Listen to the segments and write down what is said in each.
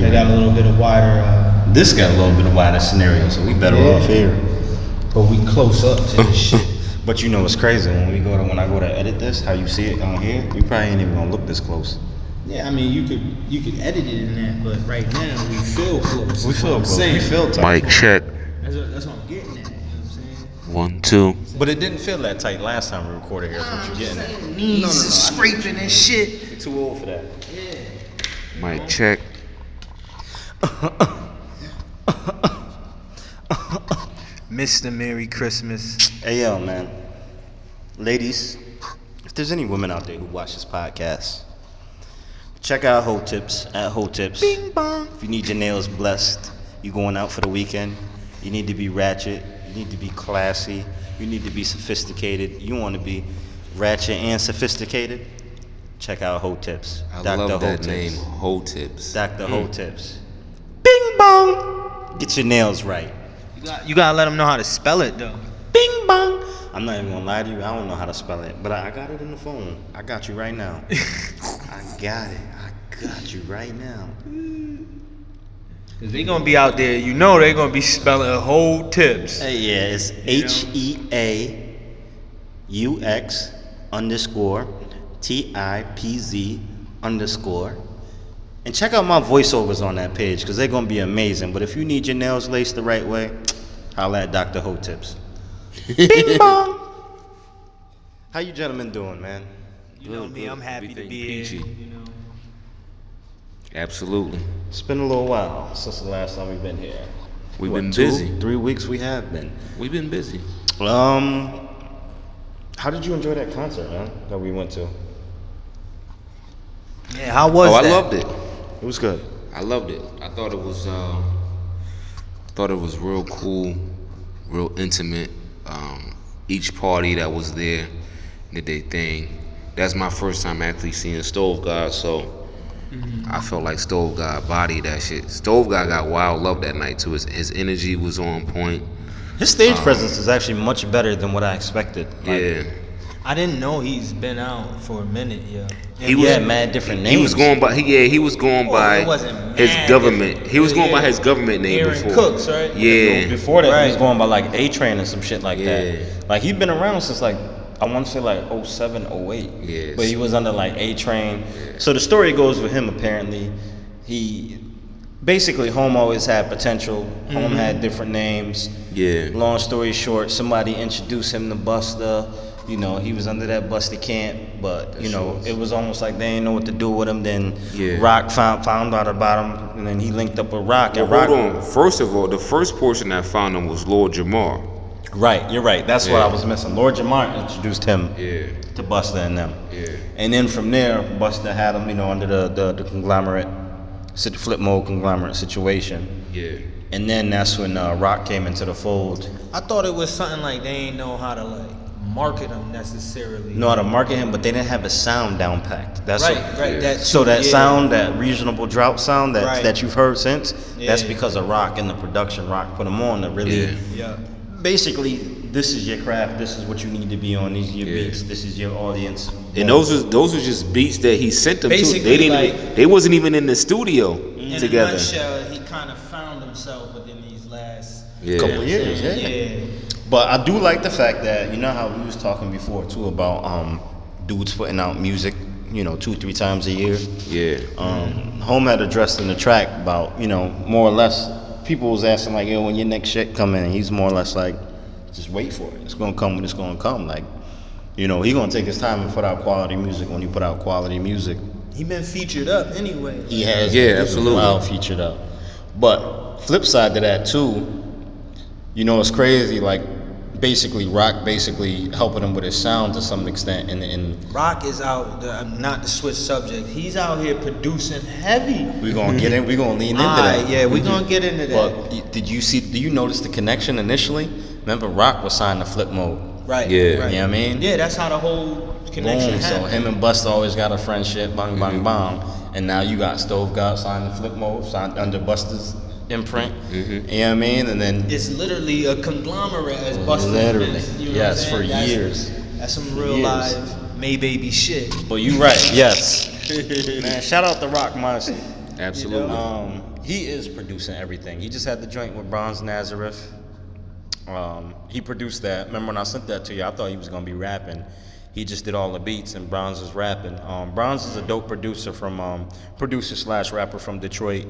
they got a little bit of wider. This got a little bit of wider scenario, so we better off here. But we close up to this shit. But you know what's crazy? When I go to edit this, how you see it on here, you probably ain't even gonna look this close. Yeah, I mean, you could edit it in that, but right now we feel close. We feel close. We feel tight. Mic check. That's what I'm getting at. You know what I'm saying? 1, 2. But it didn't feel that tight last time we recorded here. That's what you're getting at. Knees scraping and shit. You're too old for that. Yeah. Mic check. Mr. Merry Christmas. Hey, yo, man. Ladies, if there's any women out there who watch this podcast, check out Hoe Tips at Hoe Tips. BingBong. If you need your nails blessed, you going out for the weekend, you need to be ratchet, you need to be classy, you need to be sophisticated, you want to be ratchet and sophisticated, check out Hoe Tips. I Dr. love that Hoe name, Tips. Hoe Tips. Dr. Hoe Tips. Bing bong! Get your nails right. You gotta let them know how to spell it though. Bing bong! I'm not even gonna lie to you, I don't know how to spell it, but I got it in the phone. I got you right now. I got it. I got you right now. Cause they gonna be out there, you know they gonna be spelling whole tips. Hey, yeah, it's HEAUX_TIPZ_. And check out my voiceovers on that page, because they're going to be amazing. But if you need your nails laced the right way, holla at Dr. Hoe Tips. Bing bong! How you gentlemen doing, man? You know me, I'm happy to be here. You know. Absolutely. It's been a little while since the last time we've been here. We've been busy. 3 weeks we have been. We've been busy. How did you enjoy that concert, man, that we went to? Yeah, how was that? I loved it. It was good. I loved it. I thought it was real cool, real intimate. Each party that was there did their thing. That's my first time actually seeing Stove God, so I felt like Stove God bodied that shit. Stove God got wild love that night too. His energy was on point. His stage presence is actually much better than what I expected. Yeah. I didn't know he's been out for a minute, yeah. He had mad different names. He was going by his government. He was going by his government name Aaron before. Cooks, right? Yeah. Before that, Right. he was going by like A-Train and some shit like Yeah. that. Like he'd been around since like I want to say like 07, 08. Yes. But he was under like A-Train. Yeah. So the story goes with him apparently. He basically Home always had potential. Home had different names. Yeah. Long story short, somebody introduced him to Busta. You know, he was under that Busta camp, but you know, it was almost like they didn't know what to do with him. Then Rock found out about him, and then he linked up with Rock. Well, and Rock, hold on. First of all, the first person that found him was Lord Jamar. Right, you're right. That's what I was missing. Lord Jamar introduced him to Busta and them. Yeah. And then from there, Busta had him, you know, under the conglomerate, flip mode conglomerate situation. Yeah. And then that's when Rock came into the fold. I thought it was something like they ain't know how to like market him necessarily. Know how to market him, but they didn't have his sound down packed. That's right. That sound, that reasonable drought sound that you've heard since, that's Yeah. because of Rock and the production. Rock put him on to really. Yeah. Basically, this is your craft. This is what you need to be on. These are your beats. This is your audience. And those were just beats that he sent them Basically, to. They wasn't even in the studio in together. In a nutshell, he kind of found himself within these last couple years. Yeah. But I do like the fact that, you know how we was talking before too about dudes putting out music, you know, 2-3 times a year. Yeah. Home had addressed in the track about, you know, more or less people was asking like, yo, when your next shit come in, he's more or less like, just wait for it. It's gonna come when it's gonna come. Like, you know, he gonna take his time and put out quality music when he put out quality music. He been featured up anyway. He has. Yeah, absolutely. Well featured up. But flip side to that too, you know, it's crazy. Like, basically, Rock basically helping him with his sound to some extent. And Rock is out. Not to switch subject. He's out here producing heavy. we're gonna get in. We're gonna lean into that. Yeah, we're gonna get into that. But do you notice the connection initially? Remember, Rock was signed to Flip Mode. Right. Yeah. Right. You know what I mean? Yeah, that's how the whole connection Boom. So happened. him and Busta always got a friendship. Bang, bang, bang. And now you got Stove God signed to Flip Mode, signed under Busta's imprint. You know what I mean? And then It's literally a conglomerate as Busta. Literally. You know Yes, what I'm for saying? years. That's some For real years. live May Baby shit. But you right, yes. Man, shout out to Rock Marcy. Absolutely. He is producing everything. He just had the joint with Bronze Nazareth. He produced that. Remember when I sent that to you? I thought he was gonna be rapping. He just did all the beats, and Bronze is rapping. Bronze is a dope producer from producer/rapper from Detroit.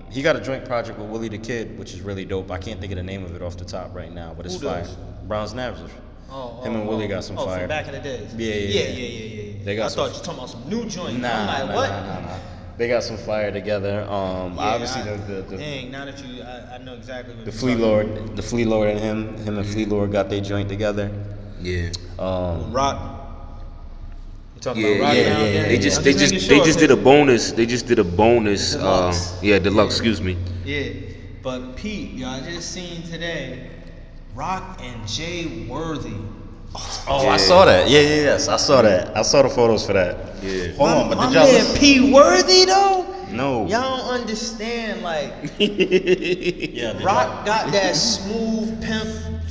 He got a joint project with Willie the Kid, which is really dope. I can't think of the name of it off the top right now, but it's Who fire. does? Bronze Nazareth. Him and Willie got some fire. From back in the days. Yeah. They got I some. thought you were talking about some new joint. Nah, I'm like, what? Nah. They got some fire together. Obviously the dang, now that I know exactly what the Flea Lord and him and Flea Lord got their joint together. Yeah. Rock. You talking Yeah, about Rock? yeah. They just making sure, did a bonus. They just did a bonus. Deluxe. Deluxe. Excuse me. Yeah, but Pete, y'all I just seen today, Rock and Jay Worthy. Oh, I saw that. Yes, I saw that. I saw the photos for that. Yeah. Hold on, but my did y'all man listen? P Worthy though. No. Y'all don't understand, like Yeah, Rock got that smooth pimp.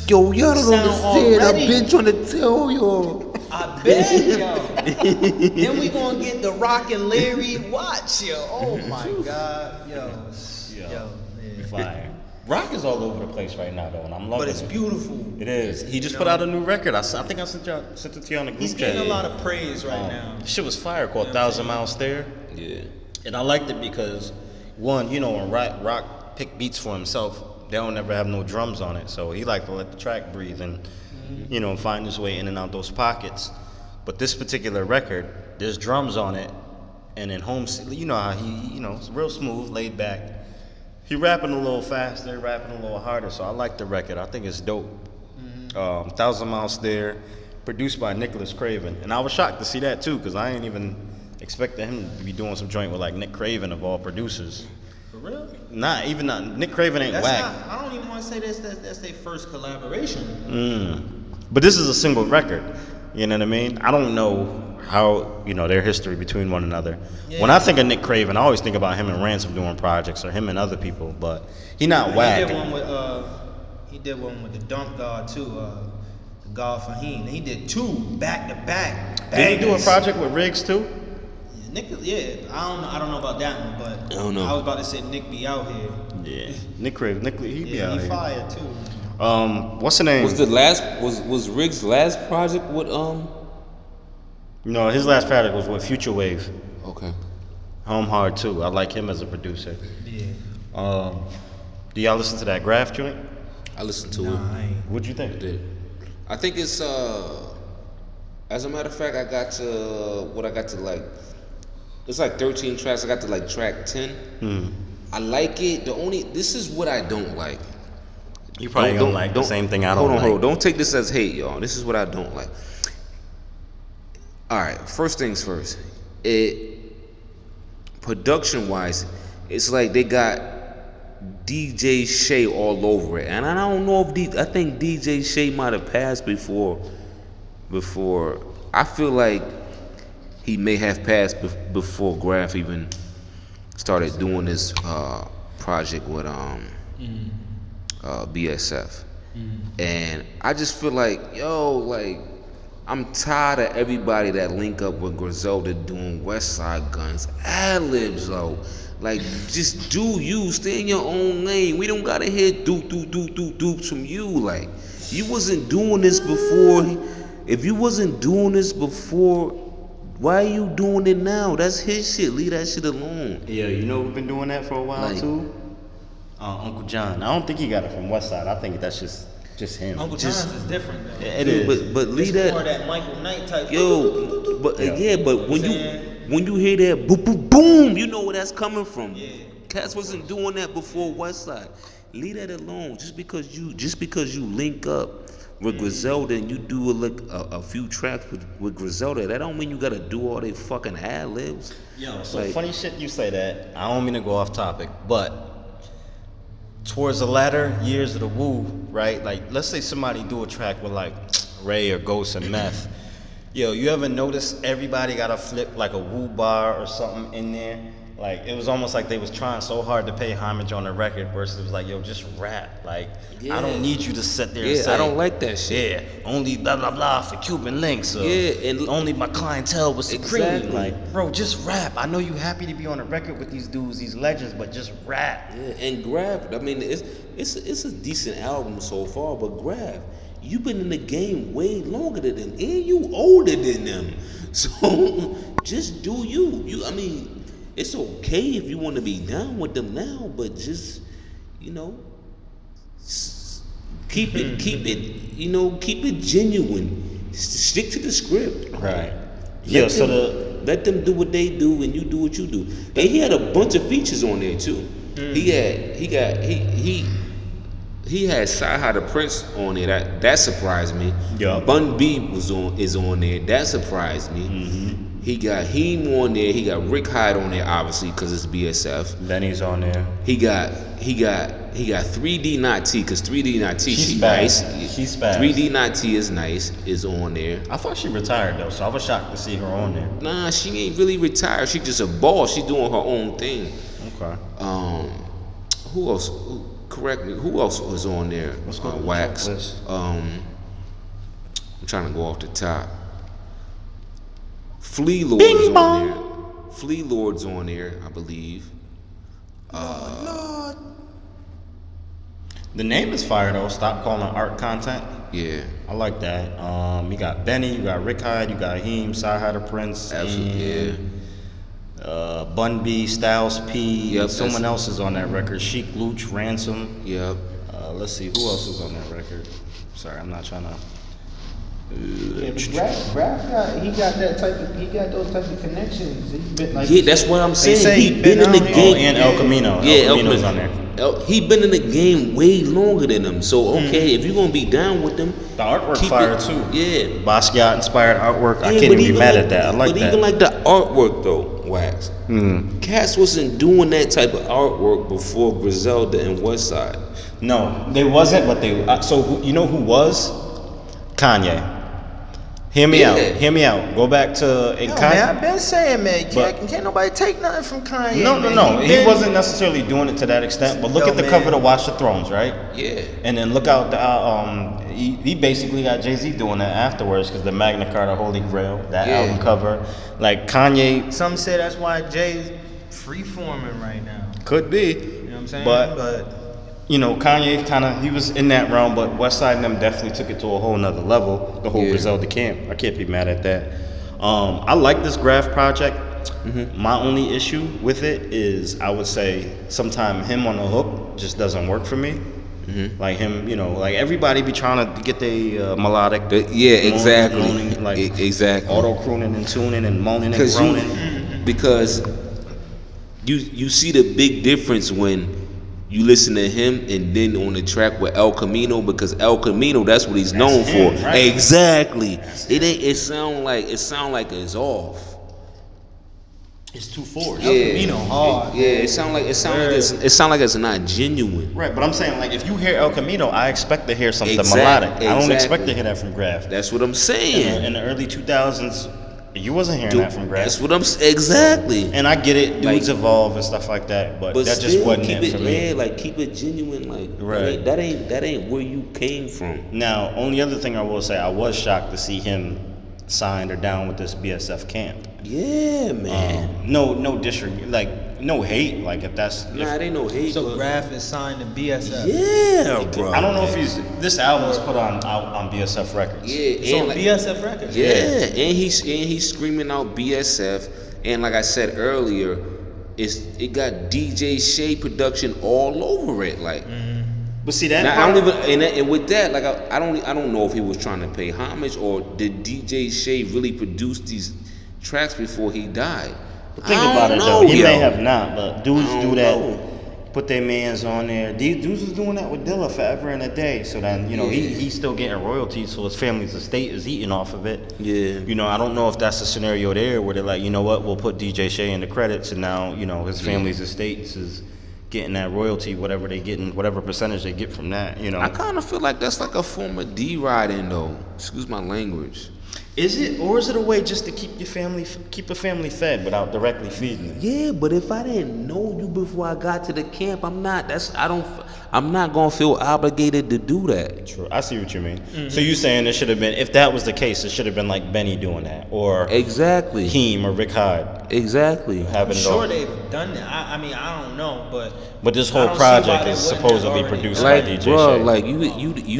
Yo, y'all don't sound understand. I've already. been trying to tell y'all. I bet yo. Then we gonna get the Rock and Larry watch, yo. Oh my God, yo. Yeah. Fire. Rock is all over the place right now, though, and I'm loving But it's it. beautiful. It is. He just put out a new record. I think I sent it to you on the group He's chat. getting a lot of praise right now. Shit was fire, called 1,000 Miles Stare. Yeah. And I liked it because, one, when Rock pick beats for himself, they don't ever have no drums on it. So he liked to let the track breathe and, find his way in and out those pockets. But this particular record, there's drums on it, and in home, you know how he, it's real smooth, laid back. He rapping a little faster, rapping a little harder, so I like the record. I think it's dope. 1,000 Miles Stare, produced by Nicholas Craven. And I was shocked to see that too, because I ain't even expecting him to be doing some joint with like Nick Craven of all producers. For real? Not Nick Craven ain't whack. I don't even want to say that's their first collaboration. But this is a single record. You know what I mean? I don't know how, their history between one another. Yeah. When I think of Nick Craven, I always think about him and Ransom doing projects, or him and other people, but he not whack. He did one with the Dump God too, the God Fahim. He did two back to back. Did he do a project with Riggs too? I don't know about that one, but I don't know. I was about to say Nick be out here. Yeah, Nick Craven. He be out he here. fired too. What's the name? Was Riggs' last project with No, his last project was with Future Wave. Okay. Home Hard too. I like him as a producer. Yeah. Do y'all listen to that Graph joint? I listened to it. I ain't. What'd you think? I did. I think it's as a matter of fact, I got to like. It's like 13 tracks. I got to like track 10. I like it. This is what I don't like. You probably don't like the same thing I don't like. Hold on. Don't take this as hate, y'all. This is what I don't like. All right. First things first. Production wise, it's like they got DJ Shay all over it, and I don't know if I think DJ Shay might have passed before. I feel like he may have passed before Graph even started doing this project with BSF. And I just feel like, I'm tired of everybody that link up with Griselda doing West Side Guns ad-libs, though. Like, just do you, stay in your own lane. We don't gotta hear dupes from you. Like, you wasn't doing this before. If you wasn't doing this before, why are you doing it now? That's his shit. Leave that shit alone. Yeah, we've been doing that for a while too. Uncle John. I don't think he got it from West Side. I think that's just him. Uncle John's is different though. It is. But leave It's that. more that Michael Knight type. But when you hear that boom boom boom, you know where that's coming from. Yeah. Cats wasn't doing that before West Side. Leave that alone. Just because you link up with Griselda and you do a few tracks with Griselda, that don't mean you gotta do all they fucking ad libs. So funny shit you say that. I don't mean to go off topic, but towards the latter years of the Wu, right? Like, let's say somebody do a track with like Ray or Ghost and Meth. You ever notice everybody got to flip like a Wu bar or something in there? Like it was almost like they was trying so hard to pay homage on the record versus it was like, yo, just rap. Like I don't need you to sit there and say, I don't like that shit. Yeah, only blah blah blah for Cuban links. Or and only my clientele was supreme. Exactly. Like, bro, just rap. I know you happy to be on a record with these dudes, these legends, but just rap. Yeah, and Grab. I mean, it's a decent album so far, but Grab, you've been in the game way longer than them, and you older than them. So just do you. I mean. It's okay if you want to be down with them now, but just, keep it genuine. Stick to the script. Right. Let them do what they do and you do what you do. And he had a bunch of features on there too. He had Sci-Hi the Prince on there. That surprised me. Yeah. Bun B is on there. That surprised me. Mm-hmm. He got Heem on there. He got Rick Hyde on there, obviously, because it's BSF. Benny's on there. He got 3D Not T, because 3D Not T, she's nice. She's fast. 3D Not T is nice, is on there. I thought she retired though, so I was shocked to see her on there. Nah, she ain't really retired. She just a boss. She doing her own thing. Okay. Who else? Correct me. Who else was on there? Let's go to the Wax. checklist. I'm trying to go off the top. Flea Lord is on there. Flea Lord's on there, I believe. The name is fire though. Stop calling it art content. Yeah. I like that. You got Benny, you got Rick Hyde, you got Heem, Sci-Hi the Prince, Absolutely. Bun B, Styles P. Yep, someone else is on that record. Chic Luch, Ransom. Yep. Let's see who else is on that record. Sorry, I'm not trying to. Yeah, but Graf got those type of connections. He's been like, That's what I'm saying. say He been in the out game. And El Camino. Yeah, El Camino's on there. He been in the game way longer than them. So okay, if you're gonna be down with them, The artwork keep fire it- too. Yeah. Basquiat inspired artwork. I Yeah, can't but even be mad at that. I like but that. even like the artwork though, Wax. Cats wasn't doing that type of artwork before Griselda and Westside. No, they wasn't, but they. You know who was? Kanye. Hear me out. Hear me out. Go back to Yo, Kanye. man, I've been saying, man, But- can't nobody take nothing from Kanye. No. man. He wasn't necessarily doing it to that extent. But look Yo, at the man. cover to Watch the Thrones, right? Yeah. And then look out the he basically got Jay-Z doing that afterwards because the Magna Carta Holy Grail, that Yeah. album cover, like Kanye Some say that's why Jay's freeforming right now. could be, You know what I'm saying? but But Kanye he was in that realm, but Westside and them definitely took it to a whole nother level. The whole Yeah. Griselda camp, I can't be mad at that. I like this Graph project. My only issue with it is I would say sometimes him on the hook just doesn't work for me. Like him, like everybody be trying to get their melodic. Exactly. Moaning, like Exactly. auto crooning and tuning and moaning and groaning. Because you see the big difference when you listen to him and then on the track with El Camino, because El Camino, that's what he's known him, for. right. Exactly. It sound like it's off. It's too forced. Camino hard. It sound like it's not genuine. Right, but I'm saying like if you hear El Camino, I expect to hear something Exact- melodic. I don't expect exactly. to hear that from Graph. That's what I'm saying. In the early 2000s, you wasn't hearing that from Graph. That's what I'm exactly. And I get it, dudes Like- evolve and stuff like that, but that just still, wasn't keep it for me. Yeah, like keep it genuine. Like Right. that ain't where you came from. Now, only other thing I will say, I was shocked to see him signed or down with this BSF camp. Yeah, man. No disrespect, like no hate, like if that's. Nah, it ain't no hate. so but- Graf is signed to BSF. Yeah, bro. I don't know if this album was put out on BSF Records. Yeah, It's on and like, BSF Records. yeah, and he's screaming out BSF, and like I said earlier, it got DJ Shay production all over it, like. But see that. Now, part, I don't even and with that, like I don't know if he was trying to pay homage or did DJ Shay really produce these tracks before he died. Think I about don't it know, though. He yo. may have not, but dudes I do don't that. know. Put their mans on there. These dudes was doing that with Dilla forever and a day. So then, he's still getting royalties, so his family's estate is eating off of it. Yeah. I don't know if that's the scenario there where they're like, you know what, we'll put DJ Shay in the credits, and now, his family's estates is getting that royalty, whatever they getting, whatever percentage they get from that. I kind of feel like that's like a form of D-riding though. Excuse my language. Is it, or is it a way just to keep a family fed without directly feeding them? Yeah, but if I didn't know you before I got to the camp, I'm not gonna feel obligated to do that. True, I see what you mean. So you saying it should have been, if that was the case, it should have been like Benny doing that, or Exactly. Heem or Rick Hyde Exactly. having it all. Sure, they've done that. I mean, I don't know, but But this I whole don't see why project they is wouldn't supposedly have already produced done by Like, DJ bro, Shay. like you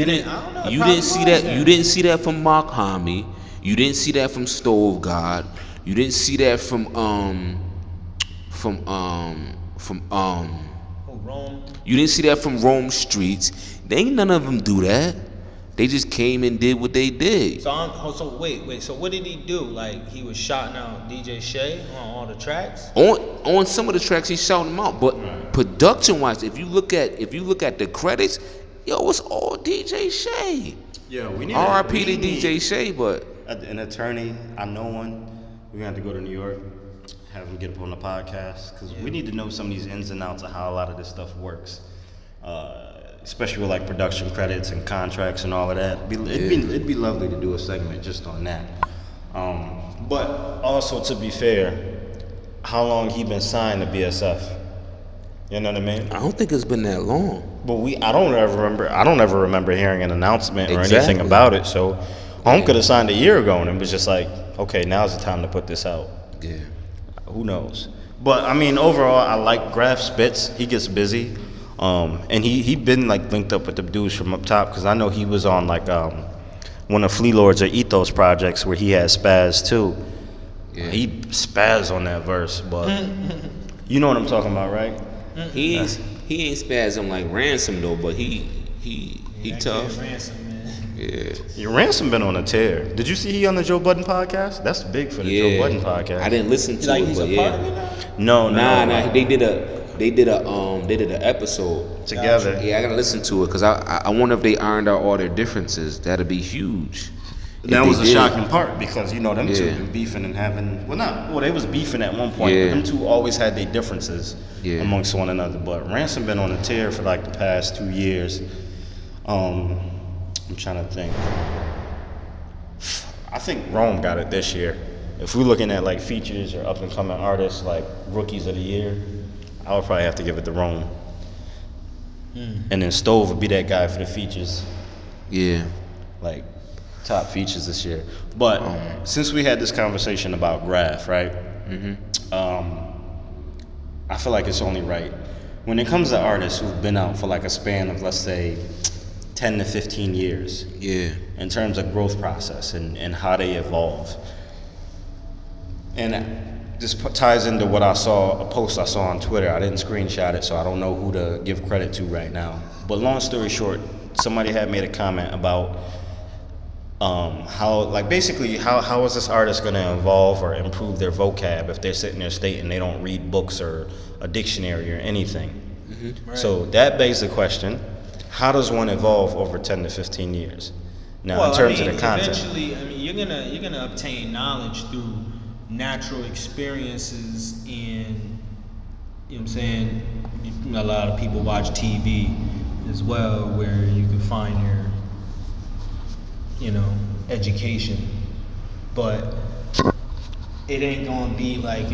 Then I don't know, it you probably didn't see was that. then. You didn't see that from Mark Hami. You didn't see that from Stove God. You didn't see that from Oh, Rome. You didn't see that from Rome Streets. They ain't none of them do that. They just came and did what they did. So wait. So what did he do? Like he was shouting out DJ Shay on all the tracks? On some of the tracks, he shouting them out. But production wise, if you look at the credits, yo, it's all DJ Shay. Yeah, we need R.I.P. to DJ Shay, but an attorney. I know one. We're gonna have to go to New York, have him get up on the podcast, because we need to know some of these ins and outs of how a lot of this stuff works, especially with like production credits and contracts and all of that. It'd be lovely to do a segment just on that. But also, to be fair, how long he been signed to BSF? You know what I mean? I don't think it's been that long. But I don't ever remember hearing an announcement or anything Exactly. about it. So Home could have signed a year ago and it was just like, okay, now's the time to put this out. Yeah. Who knows? But I mean, overall, I like Graf Spitz. He gets busy, and he been like linked up with the dudes from up top, because I know he was on like one of Flea Lords or Ethos projects where he had Spaz too. Yeah. He spaz on that verse, but you know what I'm talking about, right? He ain't spazzing like Ransom though, but he tough. Ransom, man. Yeah. Your Ransom been on a tear. Did you see he on the Joe Budden podcast? That's big for the Yeah. Joe Budden podcast. I didn't listen to Like it, he's but a part of yeah. it now? No. They did a episode Together. Yeah, I gotta listen to it because I wonder if they ironed out all their differences. That'd be huge. If That they was a did. shocking part because, you know, them two Yeah. been beefing and having, they was beefing at one point, Yeah. but them two always had their differences Yeah. amongst one another. But Ransom been on a tear for like the past 2 years. I'm trying to think. I think Rome got it this year. If we're looking at like features or up and coming artists, like rookies of the year, I would probably have to give it to Rome. And then Stove would be that guy for the features. Yeah. Like top features this year. But since we had this conversation about Graf, right? I feel like it's only right when it comes to artists who've been out for like a span of, let's say, 10 to 15 years. Yeah. In terms of growth process and how they evolve. And this ties into what I saw, a post I saw on Twitter. I didn't screenshot it, so I don't know who to give credit to right now. But long story short, somebody had made a comment about how is this artist going to evolve or improve their vocab if they're sitting there stating they don't read books or a dictionary or anything. Right. So that begs the question, how does one evolve over 10 to 15 years? Now, Well, in terms I mean, of the content. eventually, I mean, you're gonna obtain knowledge through natural experiences and, you know what I'm saying, a lot of people watch TV as well, where you can find your, education, but it ain't gonna be like,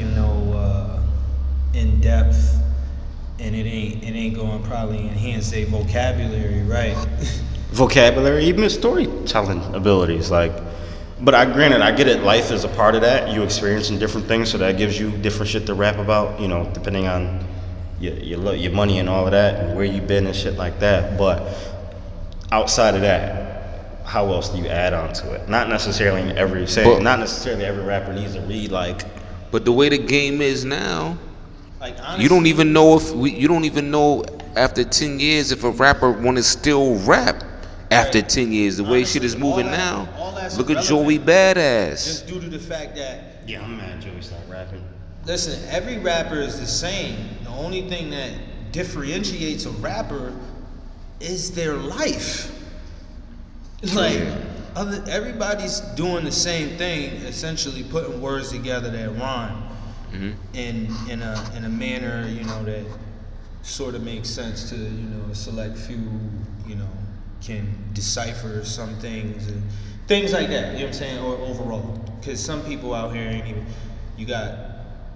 in depth, and it ain't gonna probably enhance their vocabulary, right? Vocabulary, even storytelling abilities, but I get it, life is a part of that. You experiencing different things, so that gives you different shit to rap about, depending on your money and all of that, and where you been and shit like that. But outside of that, how else do you add on to it? Not necessarily not necessarily every rapper needs to read But the way the game is now, Like, honestly, you don't even know after 10 years if a rapper want to still rap after 10 years. The way shit is moving now. all that's Look at irrelevant. Joey Badass. just due to the fact that, Yeah, I'm mad Joey stopped rapping. listen, every rapper is the same. The only thing that differentiates a rapper is their life. Like, everybody's doing the same thing, essentially putting words together that rhyme in a manner, that sort of makes sense to, a select few, can decipher some things and Things like that, you know what I'm saying, or overall. Because some people out here ain't even, you got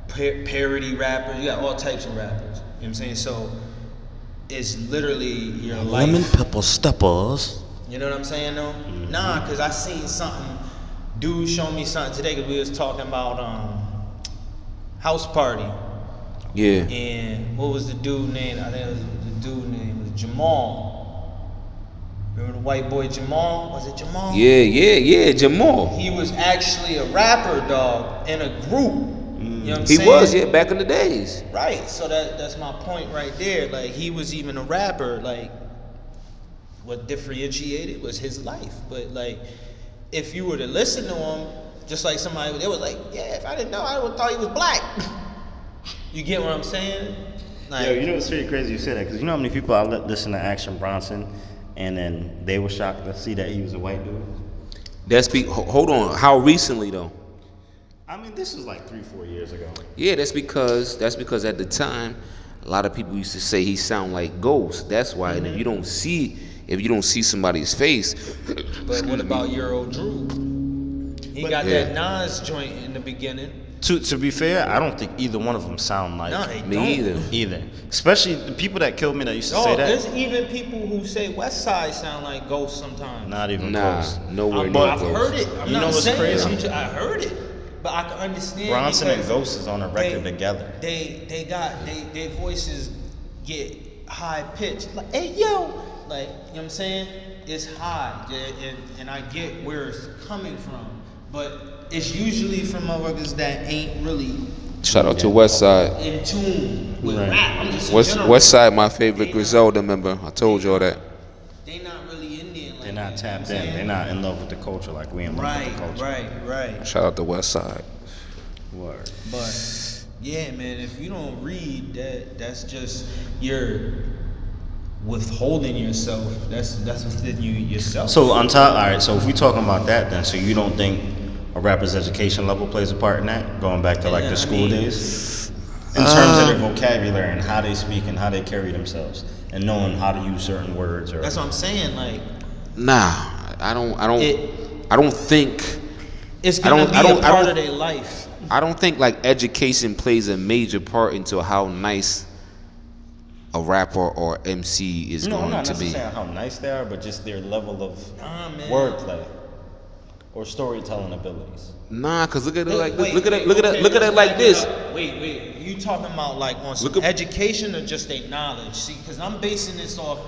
parody rappers, you got all types of rappers, you know what I'm saying? So, it's literally your life. Lemon pepper steppers. You know what I'm saying, though? Nah, because I seen something, dude showed me something today, because we was talking about House Party. Yeah. And what was the dude name? I think it was the dude name was Jamal. Remember the white boy Jamal? Was it Jamal? Yeah, Jamal. He was actually a rapper, dog, in a group. You know what I'm He saying? was, yeah, back in the days. Right. So that's my point right there. Like, he was even a rapper. Like, what differentiated was his life. But like, if you were to listen to him, just like somebody, they was like, yeah, if I didn't know, I would have thought he was black. You get what I'm saying? Like, Yo, you know what's really crazy you say that? Because you know how many people I listen to Action Bronson, and then they were shocked to see that he was a white dude? Hold on. How recently though? I mean, this was like 3-4 years ago. Yeah, that's because at the time, a lot of people used to say he sound like Ghost. That's why. And if you don't see somebody's face, but what about Euro Drew? He got that Nas joint in the beginning. To be fair, I don't think either one of them sound like me either. Especially the people that killed me that used to say that. There's even people who say West Side sound like Ghost sometimes. Not even close. Nowhere near I've close. heard it. You know what's crazy? I heard it, but I can understand. Bronson and Ghost is on a record together. Their voices get high pitched. Like, hey yo, like, you know what I'm saying? It's high, and I get where it's coming from, but it's usually from motherfuckers that ain't really Shout out to West Side. in tune with Right. rap. I'm just West Side, my favorite Griselda member. I told y'all that. They not really Indian. Like They're not that, tapped you know what in. I'm They're not in love with the culture like we in love with the culture. Right. Shout out to West Side. Word. But yeah, man, if you don't read that, that's just you're withholding yourself. That's within you yourself. So on top, all right. So if we talking about that, then so you don't think a rapper's education level plays a part in that? Going back to like the school days, in terms of their vocabulary and how they speak and how they carry themselves, and knowing how to use certain words. Or that's what I'm saying. Like, Nah, I don't think. it's gonna be a part of their life. I don't think like education plays a major part into how nice a rapper or MC is I'm going not to be. necessarily how nice they are, but just their level of Man. wordplay or storytelling abilities. Nah, cause look at it like Wait, look at it okay, look at let's it like back this. up. Wait. You talking about like on some Look at- education or just their knowledge? See, because I'm basing this off.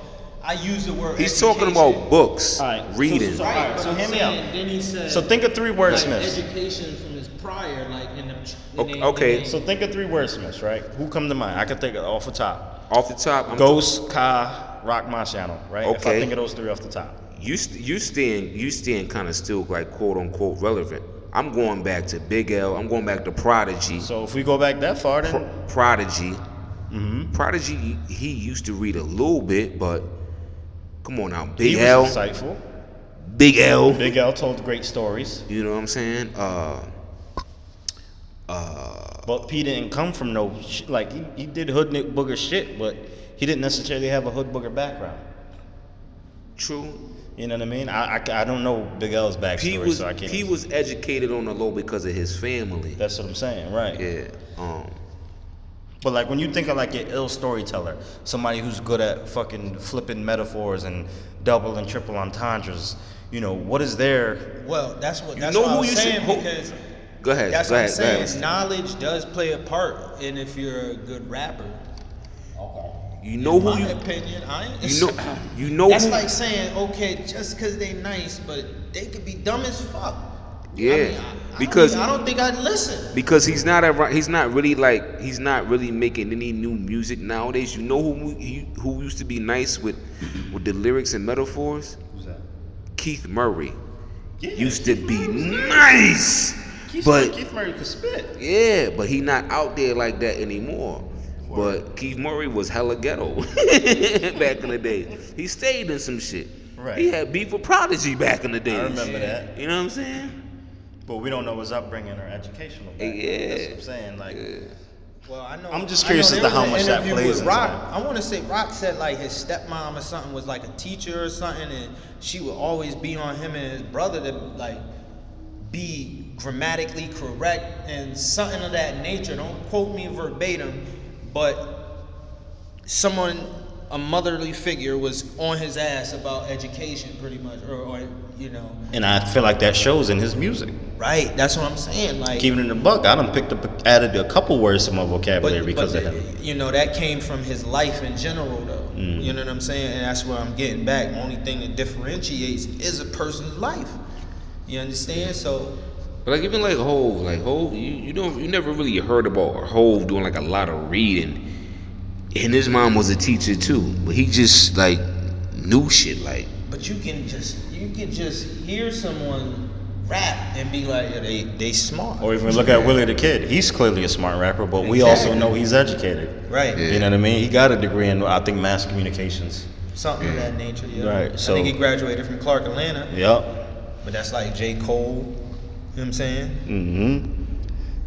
I use the word. He's education. talking about books, All right, reading. so- Right, So but hear I'm me saying, out. then he said. So think of three wordsmiths. Education from his prior, like in the. Okay. So think of three wordsmiths, right? Who come to mind? I can think of off the top. Off the top, I'm Ghost, Ka, Rock Marciano, right? If I Okay. think of those three off the top. you staying kind of still like quote unquote relevant. I'm going back to Big L. I'm going back to Prodigy. So if we go back that far, then Prodigy. Mm-hmm. Prodigy, he used to read a little bit, but come on now, he Big was L, insightful. Big L. Big L told great stories. You know what I'm saying? But P didn't come from no like he did hood nick booger shit, but he didn't necessarily have a hood booger background. True. You know what I mean? I don't know Big L's backstory, so I can't. He was educated on the low because of his family. That's what I'm saying, right? Yeah. But like when you think of like an ill storyteller, somebody who's good at fucking flipping metaphors and double and triple entendres, you know, what is their Well, that's what know I who was you saying should- because Go ahead. that's go what I'm ahead. saying. Go ahead. Knowledge does play a part in if you're a good rapper. You know In who my you opinion, you know That's who like saying, okay, just because they nice, but they could be dumb as fuck. Yeah, I because don't think I'd listen. because he's not really making any new music nowadays. You know who used to be nice with the lyrics and metaphors? Who's that? Keith Murray Yeah, used to Keith be Murray was nice, but Keith Murray could spit. yeah, but he not out there like that anymore. But Keith Murray was hella ghetto back in the day. He stayed in some shit. Right. He had beef with Prodigy back in the day. I remember that. You know what I'm saying? But we don't know his upbringing or educational background. Yeah. That's what I'm saying. Like, Well, I know. I'm just curious as to how much that plays into Rock. that. I want to say Rock said like his stepmom or something was like a teacher or something, and she would always be on him and his brother to like be grammatically correct and something of that nature. Don't quote me verbatim, but a motherly figure was on his ass about education pretty much, or you know. And I feel like that shows in his music. Right, that's what I'm saying. Like, Keeping it in the buck, I done added a couple words to my vocabulary because of him. You know, that came from his life in general, though. You know what I'm saying? And that's where I'm getting back. The only thing that differentiates is a person's life. You understand? So. But like even like Hov, you never really heard about Hov doing like a lot of reading. And his mom was a teacher too, but he just like knew shit like. But you can just hear someone rap and be like, yeah, they smart. Or even look at Willie the Kid. He's clearly a smart rapper, but we also know he's educated. Right. Yeah. You know what I mean? He got a degree in, I think, mass communications. Something of that nature, yeah. Right, so- I think he graduated from Clark Atlanta. Yep. But that's like J. Cole. You know what I'm saying? Mm-hmm.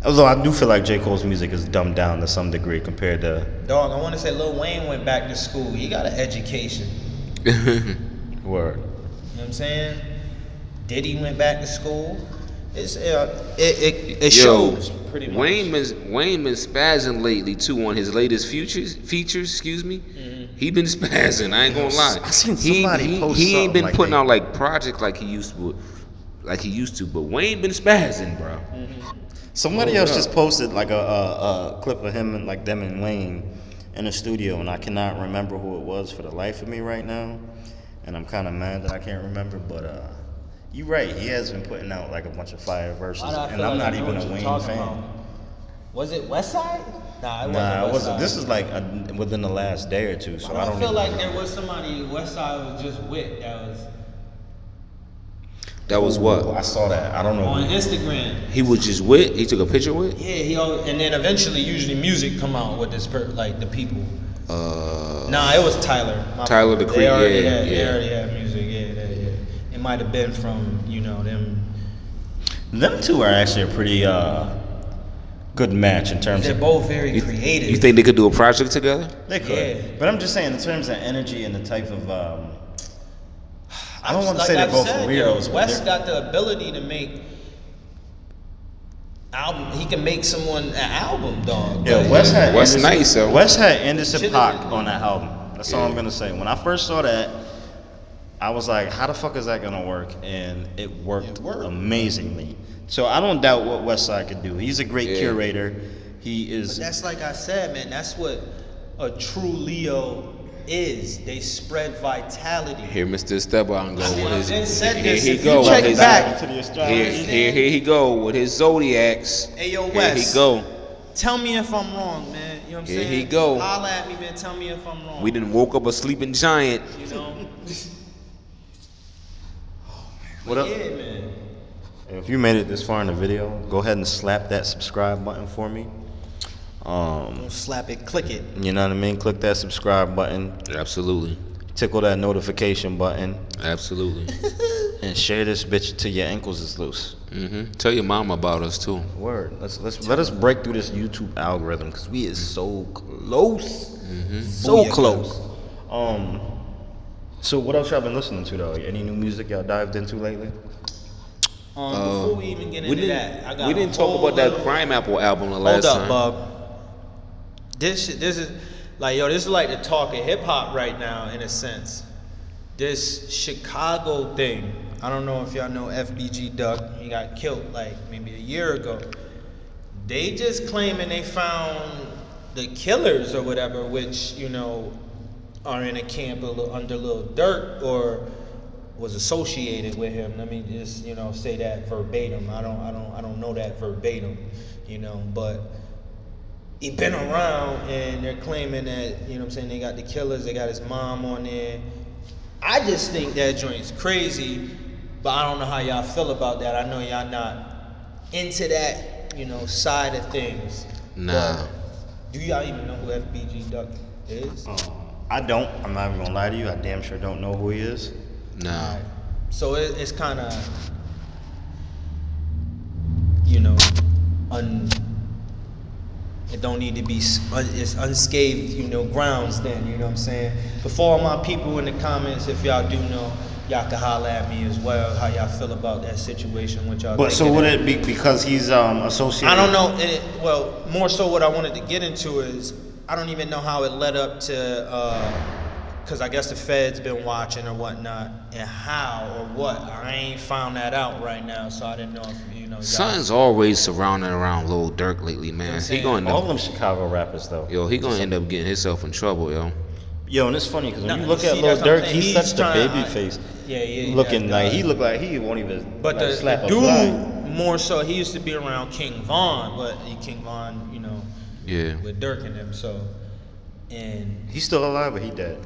Although I do feel like J. Cole's music is dumbed down to some degree compared to... Dog, I want to say Lil Wayne went back to school. He got an education. Word. You know what I'm saying? Diddy went back to school. It shows pretty much. Wayne been spazzing lately too on his latest features. Excuse me. Mm-hmm. He been spazzing. I ain't gonna lie. I seen somebody post he ain't been something putting like out like projects like he used to. But Wayne been spazzing, bro. Mm-hmm. Somebody else just posted like a clip of him and like them and Wayne in the studio, and I cannot remember who it was for the life of me right now, and I'm kind of mad that I can't remember. But you're right, he has been putting out like a bunch of fire verses, and I'm not even a Wayne fan. Was it Westside? Nah, It wasn't. This is like within the last day or two, so I don't feel even like know. there was somebody Westside was just with That was what? I saw that. I don't know. on Instagram. He was just with. He took a picture with. Yeah, he always, and then eventually, usually music come out with this like the people. Nah, it was Tyler. Tyler, the They already yeah. They already had music. Yeah. It might have been from them. Them two are actually a pretty good match in terms They're of. both very creative. You think they could do a project together? They could, Yeah. but I'm just saying in terms of energy and the type of. I don't want to Like say they're I've both said, weirdos. Wes got the ability to make album. He can make someone an album, dog. Yeah, But- Wes had Wes Anderson, nice, though. Wes had Anderson Shit .Paak is- on that album. That's all I'm gonna say. When I first saw that, I was like, "How the fuck is that gonna work?" And it worked amazingly. So I don't doubt what Westside could do. He's a great Yeah. curator. He is. That's like I said, man. That's what a true Leo is. They spread vitality. Here, Mr. Esteban go with his. Been said Here this. he If go you with check his. back, To the astrology. Here he go with his zodiacs. Hey, yo, Here Wes. he go. tell me if I'm wrong, man. You know what I'm Here saying? he go. Holla at me, man. Tell me if I'm wrong. We done woke up a sleeping giant. You know? What up? Yeah, man. If you made it this far in the video, go ahead and slap that subscribe button for me. Don't slap it, click it. You know what I mean? Click that subscribe button, Absolutely. tickle that notification button, Absolutely. and share this bitch till your ankles is loose. Tell your mom about us too. Word. Let us break through this YouTube algorithm because we is so close, so Booyah, close. So what else y'all been listening to though? Any new music y'all dived into lately? Before we even get into that, I got we a didn't talk whole about that little- Crime Apple album the Hold last up, time. Bub. This is like, yo, this is like the talk of hip hop right now in a sense. This Chicago thing. I don't know if y'all know FBG Duck. He got killed like maybe a year ago. They just claiming they found the killers or whatever, which are in a camp under a little dirt or was associated with him. Let me just say that verbatim. I don't know that verbatim, but he been around and they're claiming that they got the killers, they got his mom on there. I just think that joint's crazy, but I don't know how y'all feel about that. I know y'all not into that side of things. Nah. But do y'all even know who FBG Duck is? I don't. I'm not even gonna lie to you. I damn sure don't know who he is. Nah. Alright. So it's kind of, it don't need to be it's unscathed, grounds. Then you know what I'm saying. Before all my people in the comments, if y'all do know, y'all can holler at me as well. How y'all feel about that situation? What y'all? But so would it be because he's associated? I don't know. Well, more so, what I wanted to get into is I don't even know how it led up to. Because I guess the Fed's been watching or whatnot, and how or what. I ain't found that out right now, so I didn't know if, Something's always surrounding around Lil Durk lately, man. He going all them Chicago rappers, though. Yo, he gonna end up getting himself in trouble, yo. Yo, and it's funny, because when you look at Lil Durk, he's such the baby face. Yeah. Looking like, he look like he won't even but like, slap the a fly. dude, more so, he used to be around King Von, but King Von, Yeah. with Durk and them, so. And He's still alive, but he dead.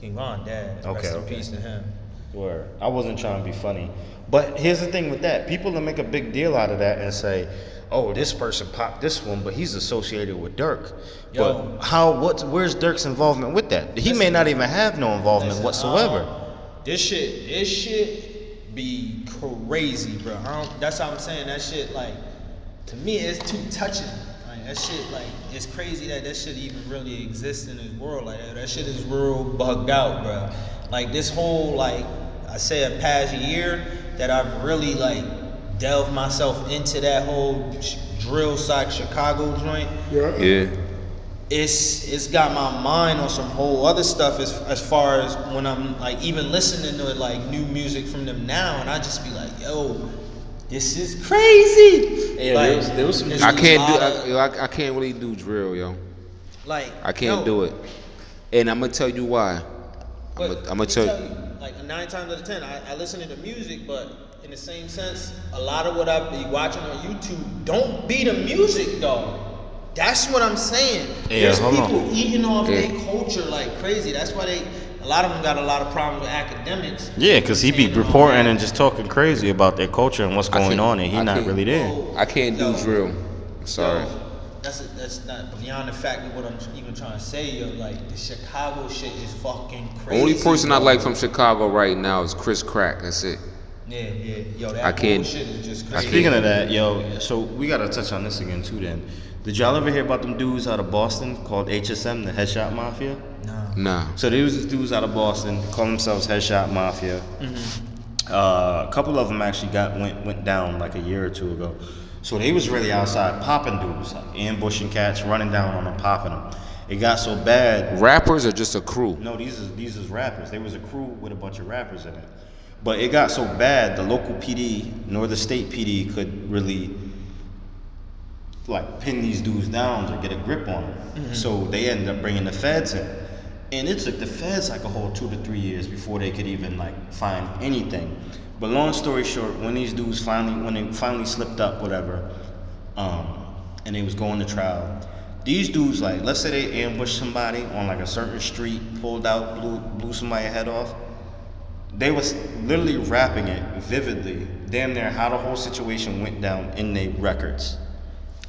King Von dead. Okay, Rest in peace to him. Word. I wasn't trying to be funny. But here's the thing with that. People will make a big deal out of that and say, oh, this person popped this one, but he's associated with Durk. Yo. But where's Durk's involvement with that? He may not even have no involvement whatsoever. This shit be crazy, bro. That's how I'm saying. That shit, like, to me, it's too touching. Like, that shit, like, it's crazy that shit even really exists in this world like that. That shit is real bugged out, bro. Like, this whole, like, I say a past year that I've really, like, delved myself into that whole drill side Chicago joint. Yeah. It's got my mind on some whole other stuff as far as when I'm, like, even listening to, like, new music from them now, and I just be like, yo, this is crazy. Yeah, like, there was some. I can't really do drill, yo. Like, I can't do it, and I'm gonna tell you why. I'm gonna tell you. Like 9 times out of 10, I listen to the music, but in the same sense, a lot of what I be watching on YouTube don't be the music, dog. That's what I'm saying. Yeah, There's people eating off their culture like crazy. That's why a lot of them got a lot of problems with academics. Yeah, because he be reporting and just talking crazy about their culture and what's going on, and he not really there. I can't do drill. Sorry. That's not beyond the fact of what I'm even trying to say, yo. Like, the Chicago shit is fucking The crazy. only person I like from Chicago right now is Chris Crack. That's it. Yeah. Yo, that I can't- shit is just crazy. Speaking of that, yo, so we gotta touch on this again too. Then, did y'all ever hear about them dudes out of Boston called HSM, the Headshot Mafia? Nah. So there was these dudes out of Boston, call themselves Headshot Mafia. A couple of them actually went down like a year or two ago. So they was really outside popping dudes, like ambushing cats, running down on them, popping them. It got so bad. Rappers are just a crew. No, these is rappers. There was a crew with a bunch of rappers in it. But it got so bad, the local PD nor the state PD could really like pin these dudes down or get a grip on them. So they ended up bringing the feds in. And it took the feds like a whole 2 to 3 years before they could even like find anything. But long story short, when these dudes finally slipped up, whatever, and they was going to trial, these dudes, like, let's say they ambushed somebody on like a certain street, pulled out, blew somebody's head off. They was literally rapping it vividly, damn near how the whole situation went down in their records.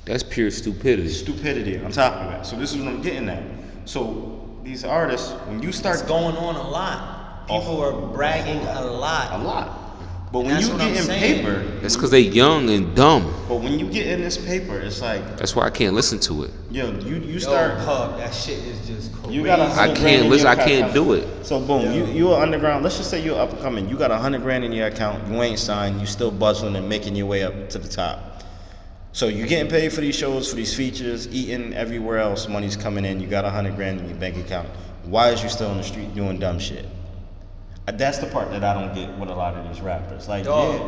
That's pure stupidity. Stupidity on top of that. So this is what I'm getting at. So these artists, when you start It's going on a lot. People are bragging a lot. But when That's you what get I'm in saying. paper, That's because they young and dumb. but when you get in this paper, it's like, That's why I can't listen to it. yo, you Yo, start. pub, that shit is just crazy. You got I can't listen. I can't do it. So boom, you are underground. Let's just say you're up and coming. You got $100,000 in your account. You ain't signed. You still buzzing and making your way up to the top. So you getting paid for these shows, for these features, eating everywhere else. Money's coming in. You got $100,000 in your bank account. Why is you still on the street doing dumb shit? That's the part that I don't get with a lot of these rappers. Like, Dog,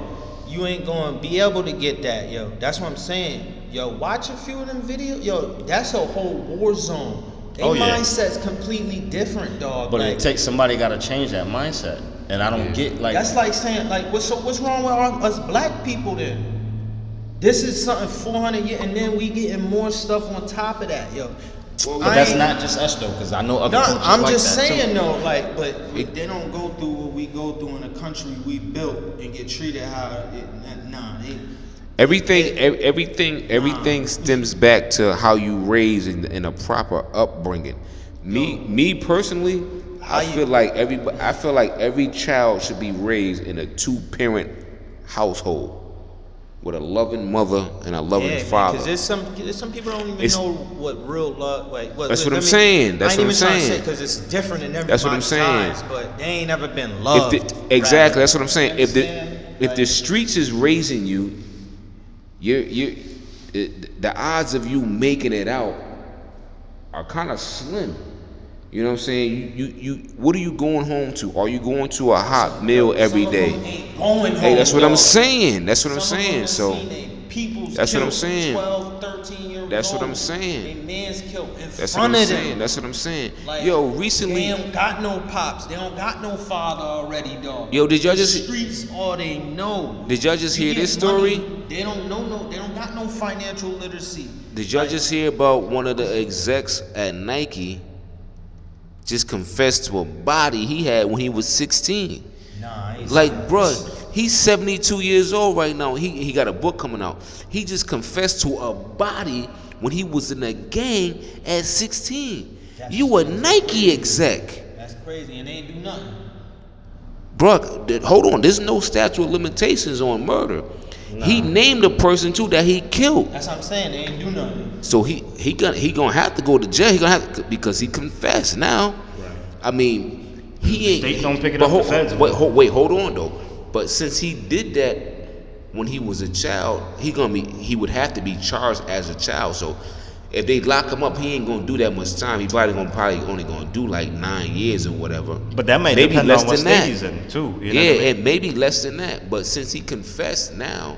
you ain't gonna be able to get that, yo. That's what I'm saying. Yo, watch a few of them videos. Yo, that's a whole war zone. Their mindset's completely different, dog. But like, it takes somebody got to change that mindset, and I don't get like. that's like saying, like, what's wrong with us black people then? This is something 400 years, and then we getting more stuff on top of that, yo. But that's not just us though, because I know other No, cultures I'm like just that, saying too. though, like, but they don't go through what we go through in a country we built and get treated how Everything stems back to how you raise in a proper upbringing. Me personally, I feel like every child should be raised in a 2-parent household. with a loving mother and a loving father. Because there's some people don't even know what real love. Like, that's what I'm saying. That's what I'm saying. Because it's different in everybody's That's what I'm saying. eyes, but they ain't never been loved. Exactly. That's what I'm saying. If the streets is raising you, the odds of you making it out are kind of slim. You know what I'm saying? You what are you going home to? Are you going to a hot meal every day? Hey, that's what I'm saying. That's what I'm saying. So that's what I'm saying. 12, 13-year-old. That's what I'm saying. They man's killed in That's front what I'm of saying. them. That's what I'm saying. Like, yo, recently they don't got no pops. They don't got no father already, dog. Yo, did y'all The just streets all they know. Did y'all just You hear get this story? money, they don't know no. They don't got no financial literacy. Did y'all just hear about one of the execs at Nike just confessed to a body he had when he was 16? Nah, Like, bruh, he's 72 years old right now. He got a book coming out. He just confessed to a body when he was in a gang at 16. You a Nike exec. That's crazy, and they ain't do nothing. Bruh, hold on. There's no statute of limitations on murder. Nah. He named the person too that he killed. That's what I'm saying. They ain't do nothing. So he gonna have to go to jail. He gonna have to, because he confessed now. Right. I mean, he ain't. State don't pick it up. Wait, hold on though. But since he did that when he was a child, he would have to be charged as a child. So if they lock him up, he ain't gonna do that much time. He probably only gonna do like 9 years or whatever. But that may maybe depend less on what than state that. he's in too. You Yeah, know what I mean? and maybe less than that. But since he confessed now,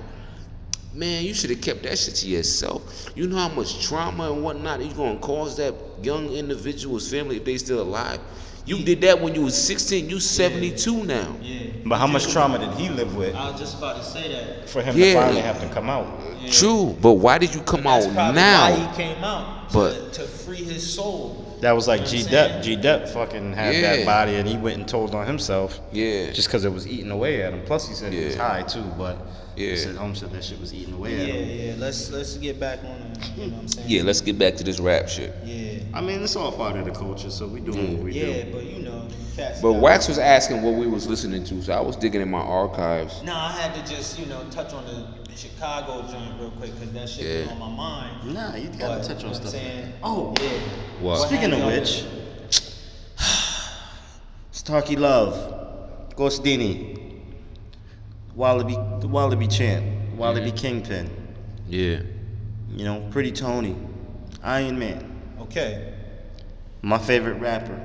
man, you should have kept that shit to yourself. You know how much trauma and whatnot you're gonna cause that young individual's family if they still alive. You did that when you was 16. You 72 now. Yeah. But how much trauma did he live with I was just about to say that. for him to finally have to come out? Yeah. True, but why did you come out That's now? probably why he came out. To free his soul. That was like You know G what I'm Dep. saying? G Dep fucking had that body, and he went and told on himself. Yeah. Just because it was eating away at him. Plus, he said he was high too, but Yeah. Holmes said that shit was eating away at him. Yeah. Let's get back on. You know what I'm saying? Yeah, let's get back to this rap shit. Yeah. I mean, it's all part of the culture, so we doing what we do. Yeah, but you know, cats. But Wax was asking what we was listening to, so I was digging in my archives. Nah, I had to just touch on the Chicago joint real quick because that shit was on my mind. Nah, you gotta But, touch you on know what I'm stuff. saying? Oh, Yeah. What? Speaking of which, Starkey Love, Ghostini, Wallaby Champ, Wallaby Kingpin, Yeah. you know, Pretty Tony, Iron Man, Okay. my favorite rapper.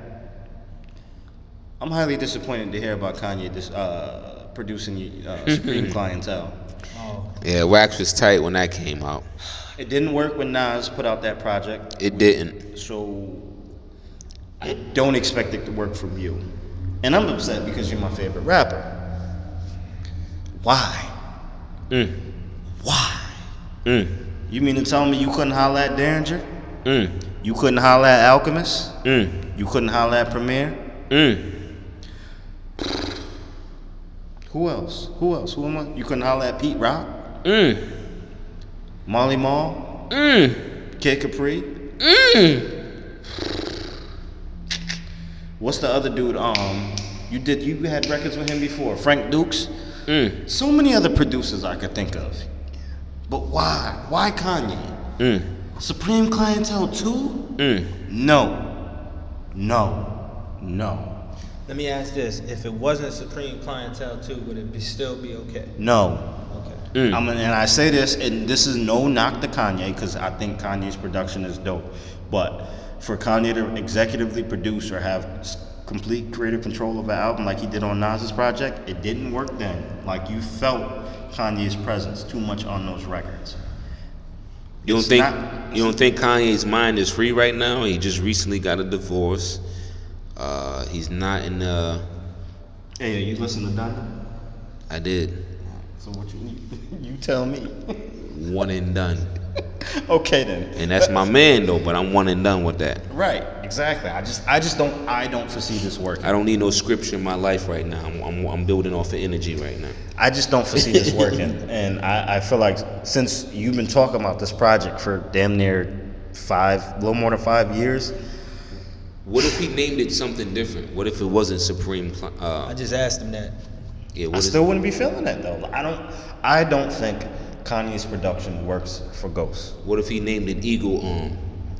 I'm highly disappointed to hear about Kanye producing Supreme Clientele. Oh. Yeah, Wax was tight when that came out. It didn't work when Nas put out that project. It didn't. So I don't expect it to work from you. And I'm upset because you're my favorite rapper. Why? Why? You mean to tell me you couldn't holler at Derringer? You couldn't holler at Alchemist? You couldn't holler at Premier? Who else? Who am I? You couldn't holler at Pete Rock? Molly Mall? Kid Capri? What's the other dude? You had records with him before. Frank Dukes? So many other producers I could think of. But why? Why Kanye? Supreme Clientele too? No. Let me ask this: if it wasn't Supreme Clientele too, would it still be okay? No. Okay. And I say this, and this is no knock to Kanye, because I think Kanye's production is dope. But for Kanye to executively produce or have complete creative control of an album like he did on Nas's project, it didn't work then. Like, you felt Kanye's presence too much on those records. You don't think Kanye's mind is free right now? He just recently got a divorce. He's not in the. Hey, you listen to Donda? I did. So what you need? You tell me. One and done. Okay then. And that's my man though, but I'm one and done with that. Right, exactly. I don't foresee this working. I don't need no scripture in my life right now. I'm building off of energy right now. I just don't foresee this working. And I feel like since you've been talking about this project for damn near a little more than 5 years. What if he named it something different? What if it wasn't Supreme? I just asked him that. Yeah, I still wouldn't be feeling that though. I don't think Kanye's production works for Ghost. What if he named it Eagle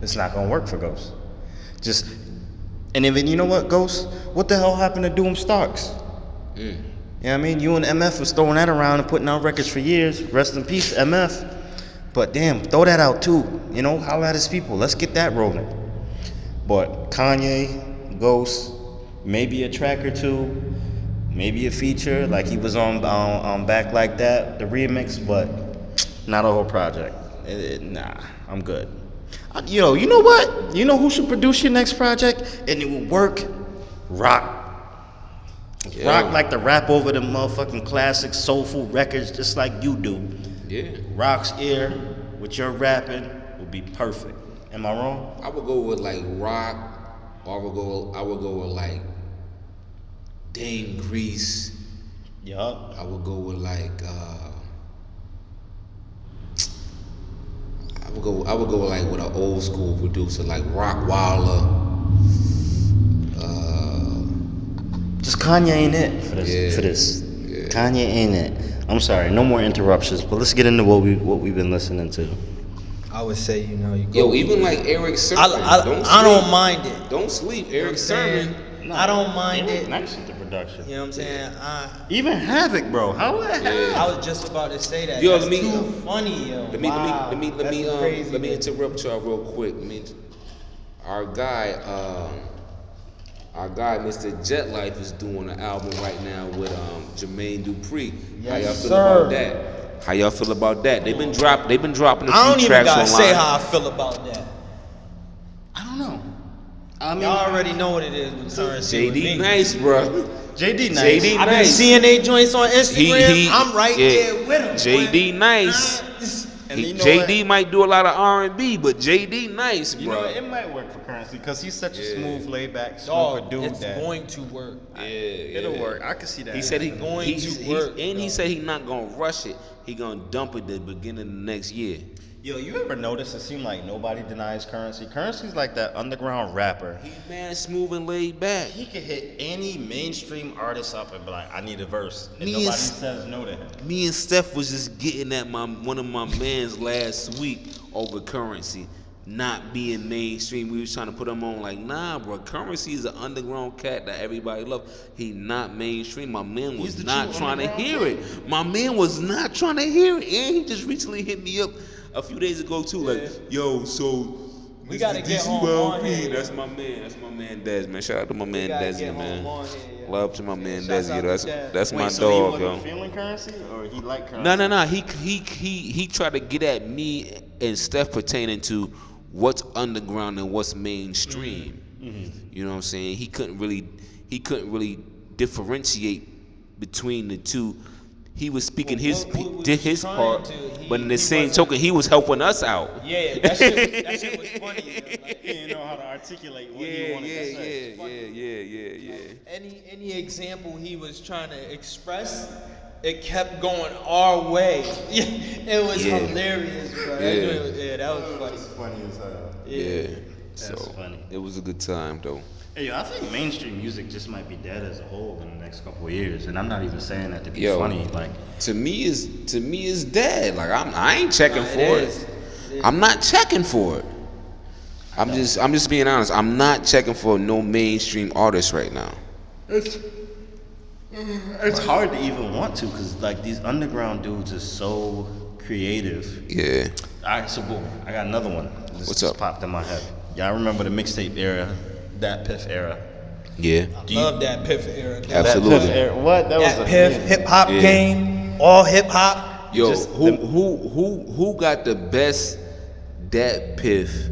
It's not gonna work for Ghost. And even, you know what, Ghost? What the hell happened to Doom Starks? You know what I mean? You and MF was throwing that around and putting out records for years. Rest in peace, MF. But damn, throw that out too. You know, holla at his people. Let's get that rolling. But Kanye, Ghost, maybe a track or two, maybe a feature, like he was on Back Like That, the remix, but not a whole project. Nah, I'm good. You know what? You know who should produce your next project? And it will work? Rock. Yeah. Rock like to rap over the motherfucking classic soulful records just like you do. Yeah. Rock's ear with your rapping will be perfect. Am I wrong? I would go with like Rock, or I would go with like Dame Grease. Yup. I would go with like I would go with like with an old school producer like Rock Wilder. Just Kanye ain't it for this. Yeah. For this. Yeah. Kanye ain't it. I'm sorry, no more interruptions. But let's get into what we've been listening to. I would say, you know, you go. Yo, even like Eric Sermon. I don't mind it. Don't sleep, You know what Eric I'm saying? Sermon. I don't mind it. Nice with the production. You know what I'm saying? Even Havoc, bro. How the hell? Yeah. I was just about to say that. Yo, That's let me- too funny, yo. Let me Crazy, let me interrupt y'all real quick. Our guy, Mr. Jet Life is doing an album right now with Jermaine Dupri. How y'all Yes, feel sir. about that? How y'all feel about that? They've been dropping a I don't few even tracks gotta online. say how I feel about that. I don't know. I mean, Y'all already know what it is with currency. with JD me. Nice, bro. JD nice. JD I've been Nice. seeing they joints on Instagram. He- I'm right yeah. there with him. JD Nice. And you know JD might do a lot of R&B, but JD Nice, You know, bro. it might work for Currency because he's such a Yeah. smooth, laid-back, Dog, smoother dude it's that going to work. it'll work. I can see that. He said he going to work, and he though. said he not gonna rush it. He gonna dump it the beginning of the next year. Yo, you ever notice it seemed like nobody denies Currency? Currency's like that underground rapper. He's man smooth and laid back. He could hit any mainstream artist up and be like, I need a verse. And Me nobody and- says no to him. Me and Steph was just getting at one of my mans last week over Currency not being mainstream. We was trying to put him on like, nah, bro. Currency is an underground cat that everybody love. He not mainstream. My man was He's the not true trying to underground hear it. My man was not trying to hear it, and he just recently hit me up a few days ago too, like, yo, so We gotta get home on here. That's my man. That's my man Des, man. Shout out to my man gotta Desi, get man. home on here, yeah. Love to my man Shouts Desi, out yo. to Des. That's my so dog, he yo. wasn't feeling Currency or he liked Currency? No. He tried to get at me and Steph pertaining to what's underground and what's mainstream. You know what I'm saying? He couldn't really differentiate between the two. He was speaking what did was his trying part, to- he- but in the he same wasn't- token, he was helping us out. Yeah, that shit was funny. Yo. Like, He didn't know how to articulate what he wanted to say. Yeah. any example he was trying to express, it kept going our way. It was Yeah. hilarious, bro. That was funny. Funny as hell. Yeah. That's So funny. it was a good time though. Hey, I think mainstream music just might be dead as a whole in the next couple of years, and I'm not even saying that to be Yo. funny. Like, To me is dead. Like I ain't checking Nah, for it it. is. I'm not checking for it. I'm just being honest. I'm not checking for no mainstream artists right now. it's hard to even want to because like these underground dudes are so creative. Yeah. All right, so boom, I got another one. This What's just up? popped in my head. Y'all remember the mixtape era, that Piff era? Yeah. Love that Piff era. Absolutely. That Piff era. What? That That was Piff hip hop Yeah. game, all hip hop. Yo, Just who got the best Dat Piff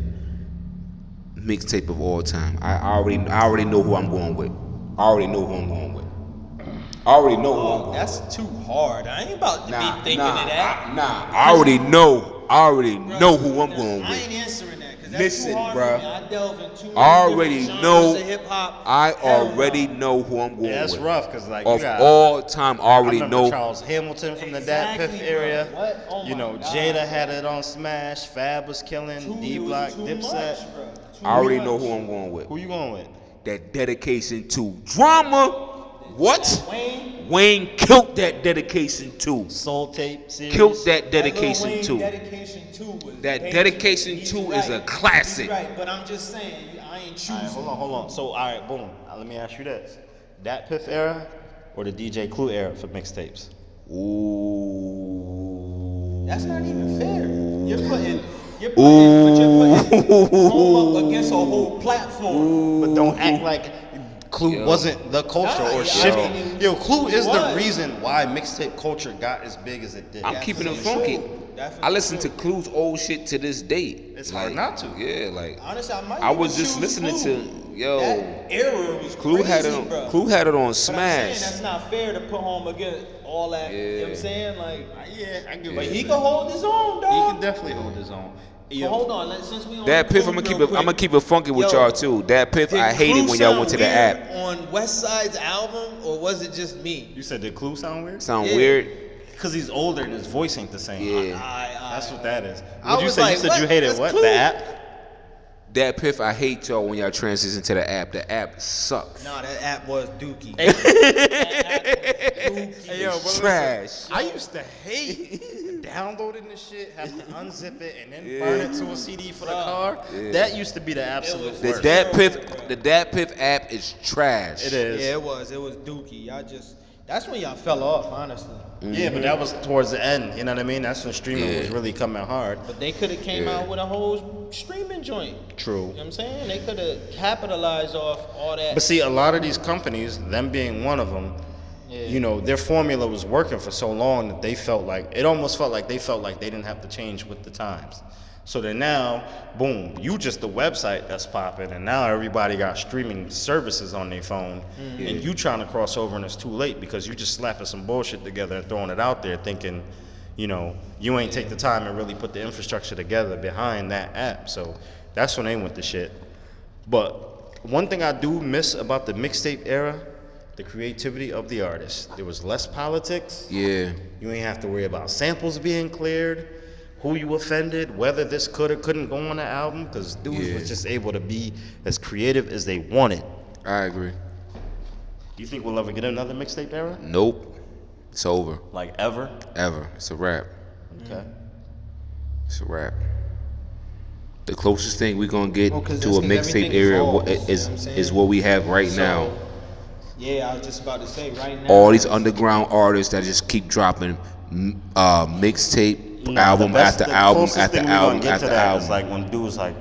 mixtape of all time? I already know who I'm going with. I already know who I'm going with. I already know who I'm going That's too hard. I ain't about to be thinking of that. I already know. I already know who I'm going I with. ain't answering that because that's Listen, too hard bruh. for me. I delve into too many I already different know. genres of hip hop. I Hell already no. know who I'm going Yeah, that's with. rough because like Of you got all time, I already remember know. Charles Hamilton from the Dat Exactly, Piff area. bro. What? Oh You my know, God. Jada had it on Smash. Fab was killing. D Block, Too Dipset. much, bro. Too I already much. know who I'm going with. Who you going with? That dedication to drama. What? Wayne. Wayne killed that dedication too. Soul Tape series. Killed that dedication Lil Wayne too. Dedication 2 was That dangerous. Dedication He's 2 is a right. classic. He's right, but I'm just saying, I ain't choosing. All right, hold on. So, all right, boom. Let me ask you this: that Piff era or the DJ Clue era for mixtapes? Ooh. That's not even fair. You're putting Home up against a whole platform. But don't act like Clue wasn't the culture Nah, or yeah, shifting. I mean, Yo, Clue is the was. reason why mixtape culture got as big as it did. I'm keeping it funky. I listen to Clue's old shit to this day. It's hard not to. Yeah, like Honestly, I was just listening to that era was Clue crazy, had it on bro. Clue had it on But I'm saying Smash. that's not fair to put home against all that. You know what I'm Yeah. saying? Like, Yeah, I get but what he you're can hold his own, He dog. can definitely hold his own. But hold on, since we on That Piff, Clue I'm real gonna quick. keep it funky with Yo, y'all too. That Piff, did I hate Clue it when y'all sound went to the weird app. on West Side's album, or was it just me? You said did Clue sound weird? Sound Yeah. weird. Because he's older and his voice ain't the same. Yeah. That's what that is. I What'd you was say? like, You said what? you hated That's what? Clue. The app? That Piff, I hate y'all when y'all transition to the app. The app sucks. Nah, that app was dookie. Hey, yo, It's trash. I used to hate downloading this shit, have to unzip it, and then burn it to a CD for the car. Yeah. That used to be the absolute The worst. Dat Piff app is trash. It is. Yeah, it was dookie. That's when y'all fell off, honestly. Yeah, but that was towards the end. You know what I mean? That's when streaming Yeah. was really coming hard. But they could have came Yeah. out with a whole streaming joint. True. You know what I'm saying? They could have capitalized off all that. But see, a lot of these companies, them being one of them, Yeah. you know, their formula was working for so long that they felt like they didn't have to change with the times. So then now, boom, you just the website that's popping, and now everybody got streaming services on their phone, and you trying to cross over, and it's too late because you just slapping some bullshit together and throwing it out there, thinking, you know, you ain't take the time and really put the infrastructure together behind that app. So that's when they went to shit. But one thing I do miss about the mixtape era, the creativity of the artist. There was less politics. Yeah. You ain't have to worry about samples being cleared, who you offended, whether this could or couldn't go on the album, because dudes was just able to be as creative as they wanted. I agree. You think we'll ever get another mixtape era? Nope. It's over. Like ever? Ever. It's a wrap. Okay. It's a wrap. The closest thing we're gonna get Well, 'cause to a that's 'cause mixtape everything era evolves, you know is what I'm saying? is what we have right now. Yeah, I was just about to say right now. All these underground artists that just keep dropping mixtape album after album after album after album. It's like when dudes like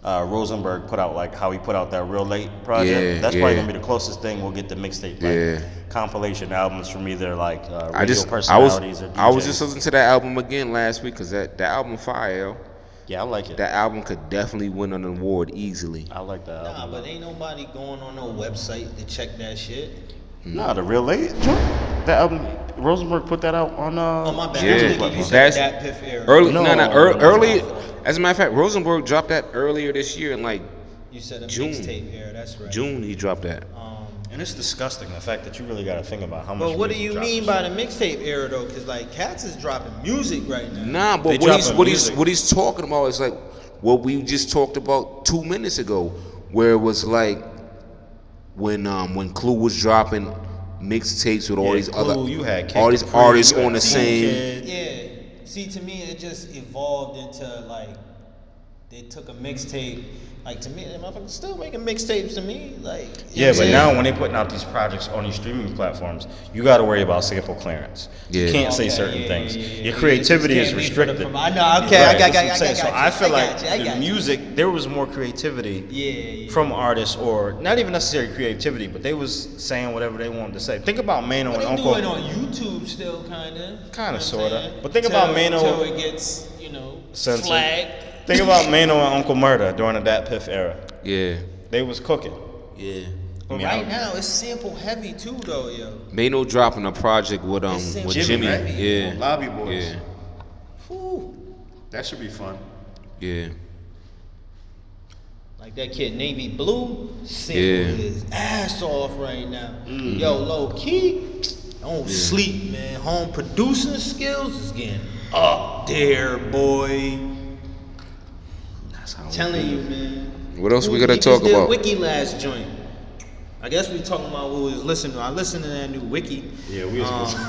Rosenberg put out, like how he put out that Real Late project. Yeah, That's probably yeah. gonna be the closest thing we'll get to mixtape, like Yeah. compilation albums from either like radio I was personalities or DJs. I was just listening to that album again last week because that album fire, yo. Yeah, I like it. That album could definitely win an award easily. I like that Nah, album. but ain't nobody going on no website to check that shit. Nah, the Real Late joint. That album, Rosenberg put that out on Oh my bad. Yeah, I'm thinking you said that's- that Piff era. Early, No, early. no. As a matter of fact, Rosenberg dropped that earlier this year in like You said a June. mixtape era. That's right. June. He dropped that. And it's disgusting, the fact that you really got to think about how much. But what do music you drops mean and by shit. the mixtape era though? Because like Cats is dropping music right now. Nah, They but what dropping he's music. what he's talking about is like what we just talked about 2 minutes ago, where it was like when Clue was dropping mixtapes with all Yeah, these Clue, other you had Kid all these Capri, artists you had on the T same. Kid. Yeah. See, to me, it just evolved into like they took a mixtape. Like to me, the motherfuckers still making mixtapes to me. Like you know Yeah, what I'm but saying? now when they putting out these projects on these streaming platforms, you got to worry about sample clearance. Yeah. You can't say Okay, certain yeah, things. yeah, yeah, Your yeah. creativity You is just can't be for the restricted. I know. Okay, Right, I got that's what I'm you. saying. So I feel like I the got you. music, there was more creativity Yeah. from artists, or not even necessarily creativity, but they was saying whatever they wanted to say. Think about Mano But and they Uncle. do it on YouTube still, kinda. Sorta. But think about Mano- Until it gets, Censored. flagged. Think about Mano and Uncle Murda during the Dat Piff era. Yeah, They was cooking. yeah. But mean, right I- now it's sample heavy too, though, yo. Mano dropping a project with It's with Jimmy, Jimmy. right? Yeah, Lobby Boys. Yeah, Whew. That should be fun. yeah. Like that kid Navy Blue, sample Yeah. his ass off right now. Yo, low key, don't sleep, man. Home producing skills is getting up there, boy. That's how Telling you, man. What else we He gotta just talk did about? Wiki last joint. I guess we talking about what we was listening to. I listened to that new Wiki. Yeah, we was supposed to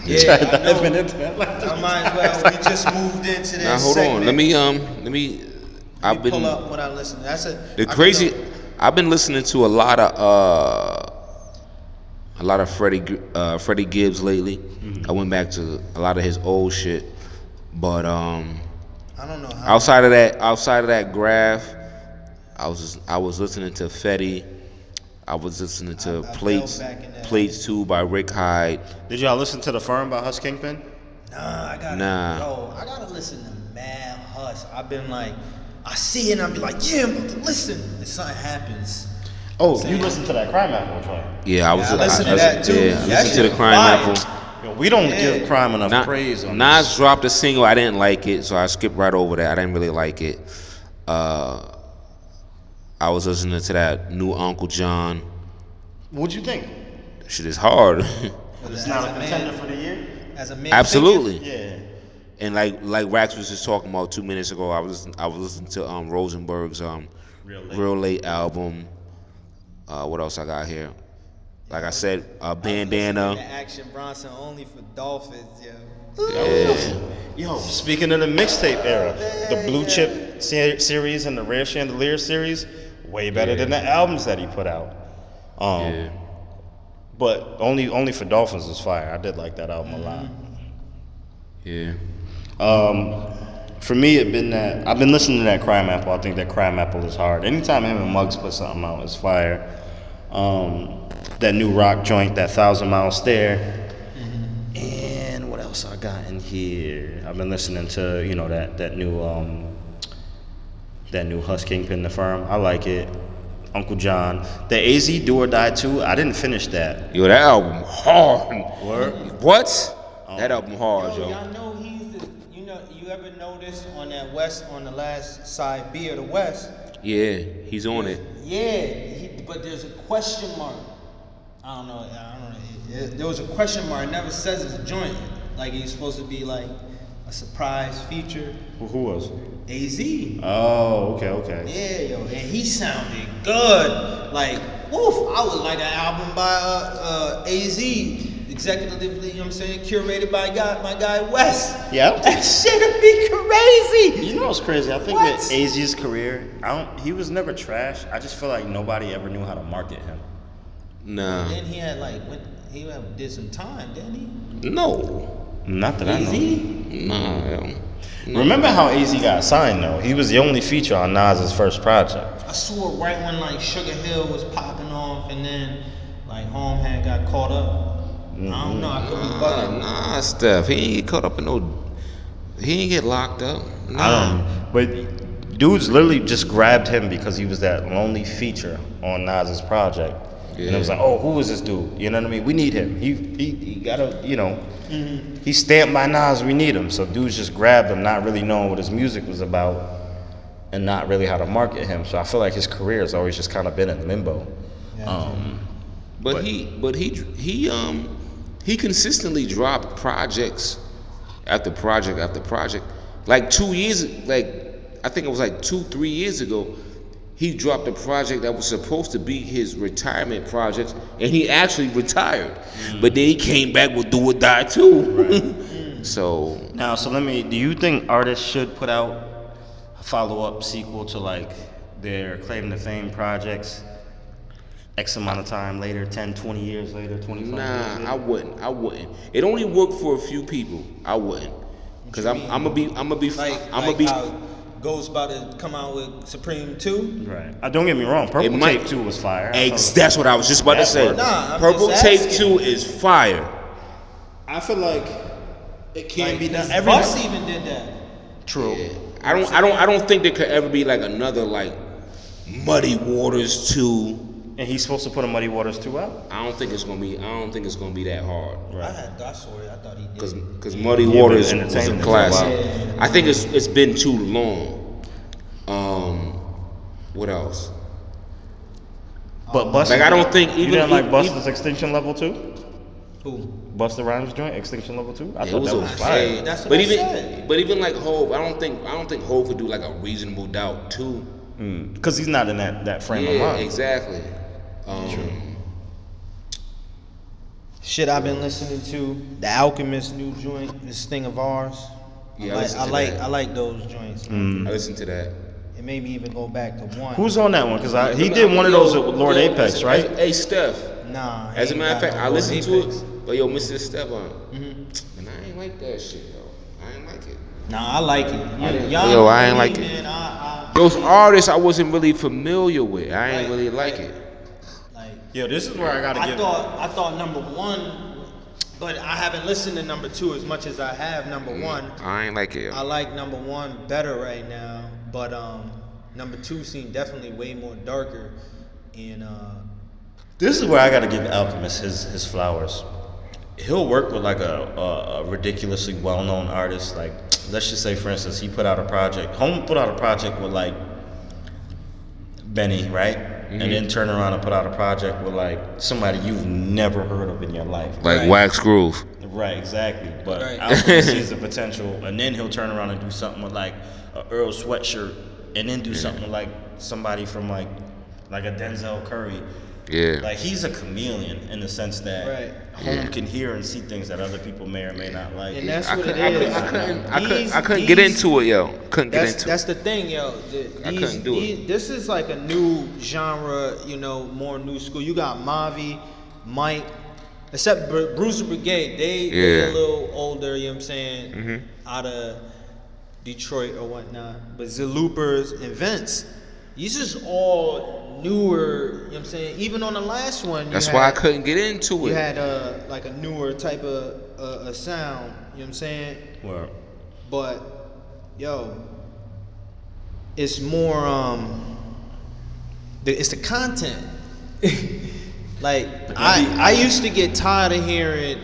Yeah, I know. dive into that. I might as well. We just moved into this Now hold segment. on. Let me. Let me pull up what I listened to. That's The crazy. I've been listening to a lot of Freddie Gibbs lately. Mm-hmm. I went back to a lot of his old shit, but I don't know how. outside of that graph, I was listening to Fetty. I was listening to I Plates fell back in that. 2 by Rick Hyde. Did y'all listen to The Firm by Hush Kingpin? I Nah. gotta listen to Mad Hush. I've been like, I see it and I'll be like, yeah, I'm about to listen. And something happens. Oh, you listened to that Crime Apple joint? Yeah, I listened to that too. Yeah, I That listened to shit the Crime fire. Apple. Yo, we don't give Crime enough praise on Nas this. dropped a single. I didn't like it, so I skipped right over that. I didn't really like it. I was listening to that new Uncle John. What'd you think? Shit is hard. It's not a contender for the year? As a man. Absolutely. Yeah. And like Rax was just talking about 2 minutes ago, I was listening to Rosenberg's Real Late album. What else I got here? Like I said, Bandana. Action Bronson only for Dolphins, yo. Yeah. Yo, speaking of the mixtape era, the Blue Chip series and the Rare Chandelier series, way better than the albums that he put out. Yeah. But only for Dolphins was fire. I did like that album a lot. Yeah. For me, it been that I've been listening to that Crime Apple. I think that Crime Apple is hard. Anytime him and Muggs put something out, it's fire. That new rock joint, that 1,000 Mile Stare. And what else I got in here? I've been listening to that new Hush Kingpin, The Firm. I like it. Uncle John, the AZ Do or Die 2. I didn't finish that. Yo, that album hard. Word? What? That album hard, Yo, yo. y'all know you ever notice on the last side B of the West? Yeah, he's on it. Yeah, but there's a question mark. I don't know. There was a question mark. It never says it's a joint. Like he's supposed to be like a surprise feature. Who was? AZ. Oh, okay. Yeah, yo, and he sounded good. Like, woof, I would like an album by AZ, executively, you know what I'm saying, curated by my guy Wes. Yeah. That shit'd be crazy. You know what's crazy? I think What? with AZ's career, he was never trash. I just feel like nobody ever knew how to market him. Nah. Then he had did some time, didn't he? No. Not that I AZ? know. Nah. Remember how AZ got signed though? He was the only feature on Nas's first project. I swore right when like Sugar Hill was popping off, and then like Home had got caught up. I don't know. I could be bugging. Nah, Steph. He ain't get caught up in no. He ain't get locked up. Nah. But dudes literally just grabbed him because he was that lonely feature on Nas's project. Yeah. And it was like, oh, who is this dude? You know what I mean? We need him. He gotta, he's stamped by Nas, we need him. So dudes just grabbed him, not really knowing what his music was about and not really how to market him. So I feel like his career has always just kind of been in limbo. But he consistently dropped projects after project after project. Like 2 years, I think it was like 2-3 years ago, he dropped a project that was supposed to be his retirement project, and he actually retired. But then he came back with Do or Die too. Right. So do you think artists should put out a follow-up sequel to like their claim to fame projects X amount of time later, 10, 20 years later, 25 years later? I wouldn't. It only worked for a few people. I wouldn't. Cause I'm gonna be how Ghost about to come out with Supreme 2. Right. Don't get me wrong. Purple Tape 2 was fire. That's what I was just about to say. Nah, I'm Purple just Tape asking. 2 is fire. I feel like it can't be done. Bus even did that. True. Yeah. I don't think there could ever be like another like Muddy Waters 2. And he's supposed to put a Muddy Waters 2 out? I don't think it's gonna be that hard. I thought he did. Cause Muddy Waters but was a entertainment classic. is wild. I think it's been too long. What else? But Busta, Like I don't think you even didn't like even- Busta's Extinction Level 2? Who? Busta Rhymes joint, Extinction Level 2? I It thought was that was okay. fire. That's what but I even said. but even like Hov, I don't think Hov could do like a Reasonable Doubt too. Because he's not in that frame of Yeah, mind. exactly. shit I've been listening to, the Alchemist new joint, this thing of ours. Yeah, I like those joints. I listened to that. It made me even go back to one. Who's on that one? Because he did one of those with Lord Apex, right? Hey, Steph. Nah. As a matter of fact, I listened to Apex. it, but yo, Mr. Steph on. And I ain't like that shit, though. I ain't like it. Nah, I like it. Yo, I ain't like it. Man, Those artists I wasn't really familiar with. I ain't really like it. like, Yo, this is where I gotta give. I thought number one, but I haven't listened to number two as much as I have number one. I ain't like it, yo. I like number one better right now, but number two seemed definitely way more darker, and This is where I gotta give Alchemist his flowers. He'll work with like a ridiculously well-known artist. Like, let's just say, for instance, he put out a project. Home put out a project with like Benny, right? And then turn around and put out a project with like somebody you've never heard of in your life. Like Right. Wax Groove. Right, exactly. But Right. Alchemist sees the potential, and then he'll turn around and do something with like a Earl Sweatshirt, and then do something with like somebody from like a Denzel Curry. Yeah. Like, he's a chameleon in the sense that Right. Home can hear and see things that other people may or may not like. and that's I what it couldn't, is. I couldn't get into it, yo. Couldn't get into That's it. the thing, yo. I couldn't do it. This is like a new genre, more new school. You got Mavi, Mike, except Bruiser Brigade. They a little older, you know what I'm saying, out of Detroit or whatnot. But Loopers and Vince, these is all newer, you know what I'm saying? Even on the last one, That's why I couldn't get into you it. had like a newer type of a sound, you know what I'm saying? Well, But yo, it's more it's the content. Like, I used to get tired of hearing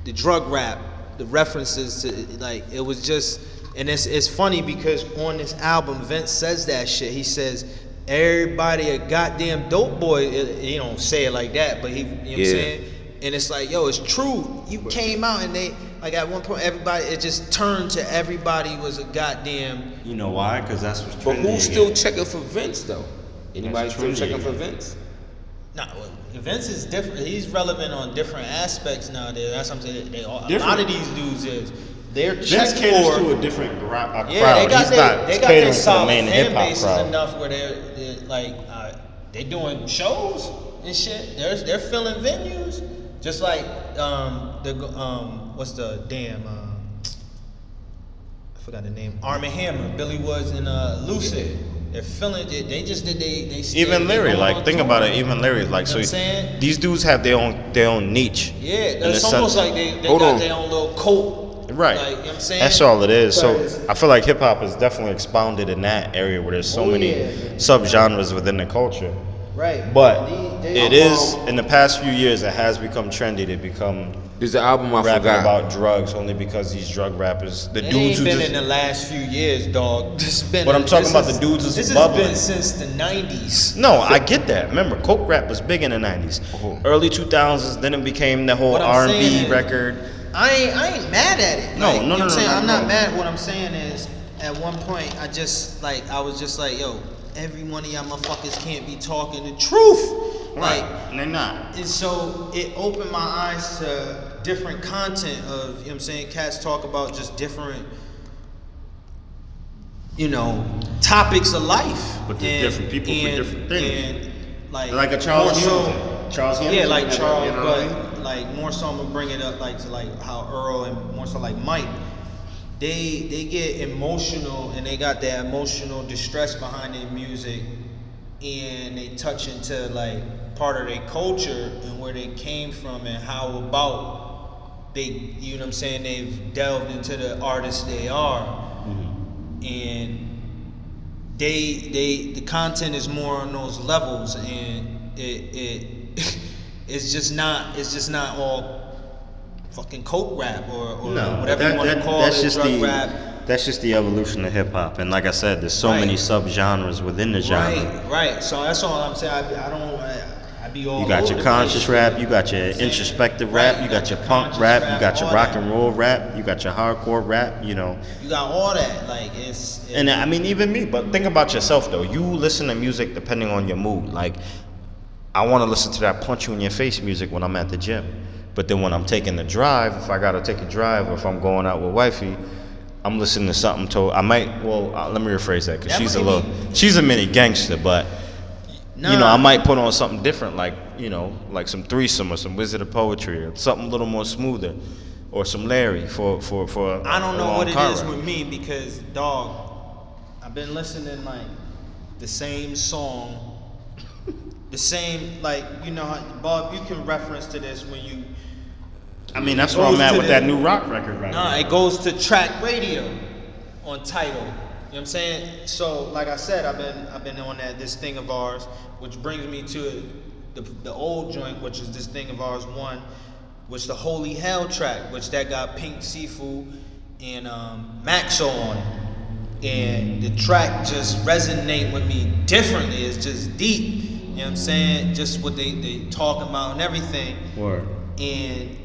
the drug rap, the references to, like, it was just, and it's funny because on this album Vince says that shit. He says everybody a goddamn dope boy. He don't say it like that, but he, you know what I'm saying? And it's like, yo, it's true. You came out and they, like, at one point, everybody, it just turned to everybody was a goddamn. you know why? Because that's what's But trendy. who's still checking for Vince, though? Anybody That's still trendy checking for again. Vince? Nah, well, Vince is different. He's relevant on different aspects nowadays. That's what I'm saying. A lot Different. of these dudes is. They're Vince checked caters for. to a different crowd. Yeah, they got He's not they got catering their to the solid main fan hip hop bases crowd. enough where they're like they doing shows and shit. They're filling venues, just like what's the damn I forgot the name. Arm & Hammer, Billy Woods and Lucid. They're filling it. They just did they Even Larry, going like, on think tour. about it. Even Larry, like, You so know what I'm saying? these dudes have their own niche. Yeah, in the it's almost sense- like they Hold got on. their own little cult. Right. Like, you know what I'm saying? That's all it is. So Because- I feel like hip hop is definitely expounded in that area where there's so Oh, many yeah. subgenres within the culture. Right. But They- it is, in the past few years, it has become trendy to become There's an album I rapping forgot. about drugs only because these drug rappers, the It dudes ain't who been just, in the last few years, dog. This been. But I'm talking this about is- the dudes who's This has bubbling. been since the '90s. No, I get that. Remember, coke rap was big in the 90s. Oh. Early 2000s, then it became the whole What I'm R&B saying is- record. I ain't mad at it. No, Like, no, you know what I'm no, saying? no, I'm no. not mad. What I'm saying is, at one point, I was just like, yo, every one of y'all motherfuckers can't be talking the truth. Right, Like, and they're not. and so it opened my eyes to different content of, you know what I'm saying, cats talk about just different, topics of life. But there's different people for different things. And like Like a Charles more so- Hamilton. Charles Hamilton. Yeah, like Charles, you know what I mean? but like more so I'm gonna bring it up like to like how Earl and more so like Mike, they get emotional and they got that emotional distress behind their music, and they touch into like part of their culture and where they came from and how about they, you know what I'm saying, they've delved into the artists they are, and the content is more on those levels, and it's just not all fucking coke rap or No, whatever you want to call it, drug rap. That's just the evolution of hip hop, and like I said, there's so Right. many subgenres within the genre. Right. So that's all I'm saying. I be all You got over your the conscious place. rap, you got your You know what I'm saying? introspective Right, rap, you got your punk conscious rap, you got your all rock that. and roll rap, you got your hardcore rap, You got all that. Like And I mean, even me, but think about yourself though. You listen to music depending on your mood. Like, I want to listen to that punch you in your face music when I'm at the gym. But then when I'm taking the drive, if I gotta take a drive, or if I'm going out with wifey, I'm listening to something. Let me rephrase that, because she's a mini gangster, but I might put on something different, like like some Threesome or some Wizard of Poetry, or something a little more smoother, or some Larry for. I don't know what it is with me, because dog, I've been listening like the same song, the same Bob. You can reference to this when you. I mean, that's where I'm at with that new rock record right now. It goes to track radio on Tidal. You know what I'm saying? So, like I said, I've been on this thing of ours, which brings me to the old joint, which is this thing of ours 1, which the Holy Hell track, which that got Pink Sifu and Maxo on it. And the track just resonate with me differently. It's just deep. You know what I'm saying? Just what they talking about and everything. Word. And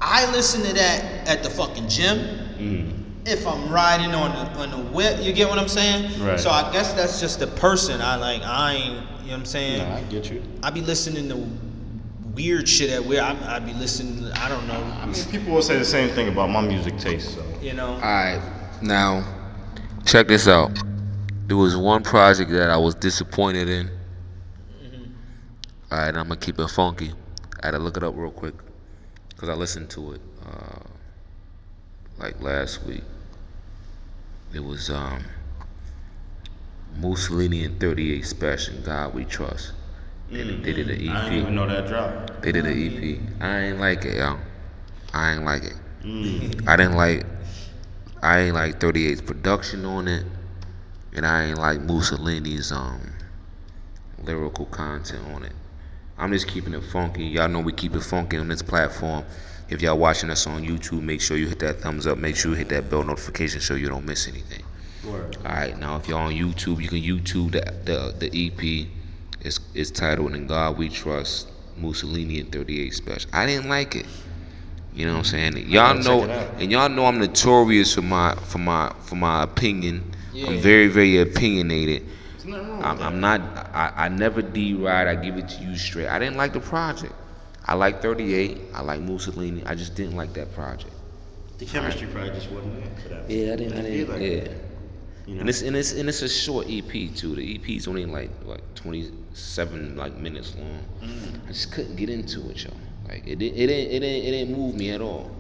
I listen to that at the fucking gym. If I'm riding on the whip, you get what I'm saying? Right. So I guess that's just the person I ain't, you know what I'm saying? Nah, I get you. I be listening to weird shit at where I be listening to, I don't know. I mean, people will say the same thing about my music taste, so. Alright, now, check this out. There was one project that I was disappointed in. Alright, I'm gonna keep it funky. I had to look it up real quick, because I listened to it like last week. It was Mussolini and 38 Special, God We Trust. They did an EP. I didn't even know that dropped. They did an EP. I ain't like it, yo. I ain't like it. I ain't like 38's production on it, and I ain't like Mussolini's lyrical content on it. I'm just keeping it funky. Y'all know we keep it funky on this platform. If y'all watching us on YouTube, make sure you hit that thumbs up. Make sure you hit that bell notification so you don't miss anything. Word. Alright, now if y'all on YouTube, you can YouTube the EP. It's titled "In God We Trust," Mussolini and 38 Special. I didn't like it. You know what I'm saying? Y'all know I'm notorious for my opinion. Yeah. I'm very, very opinionated. I never D-ride. I give it to you straight. I didn't like the project. I like 38. I like Mussolini. I just didn't like that project. The chemistry project just wasn't there for that. Yeah, I didn't. Like Yeah. That. And it's a short EP too. The EP's only like 27 minutes long. I just couldn't get into it, y'all. Like it didn't move me at all.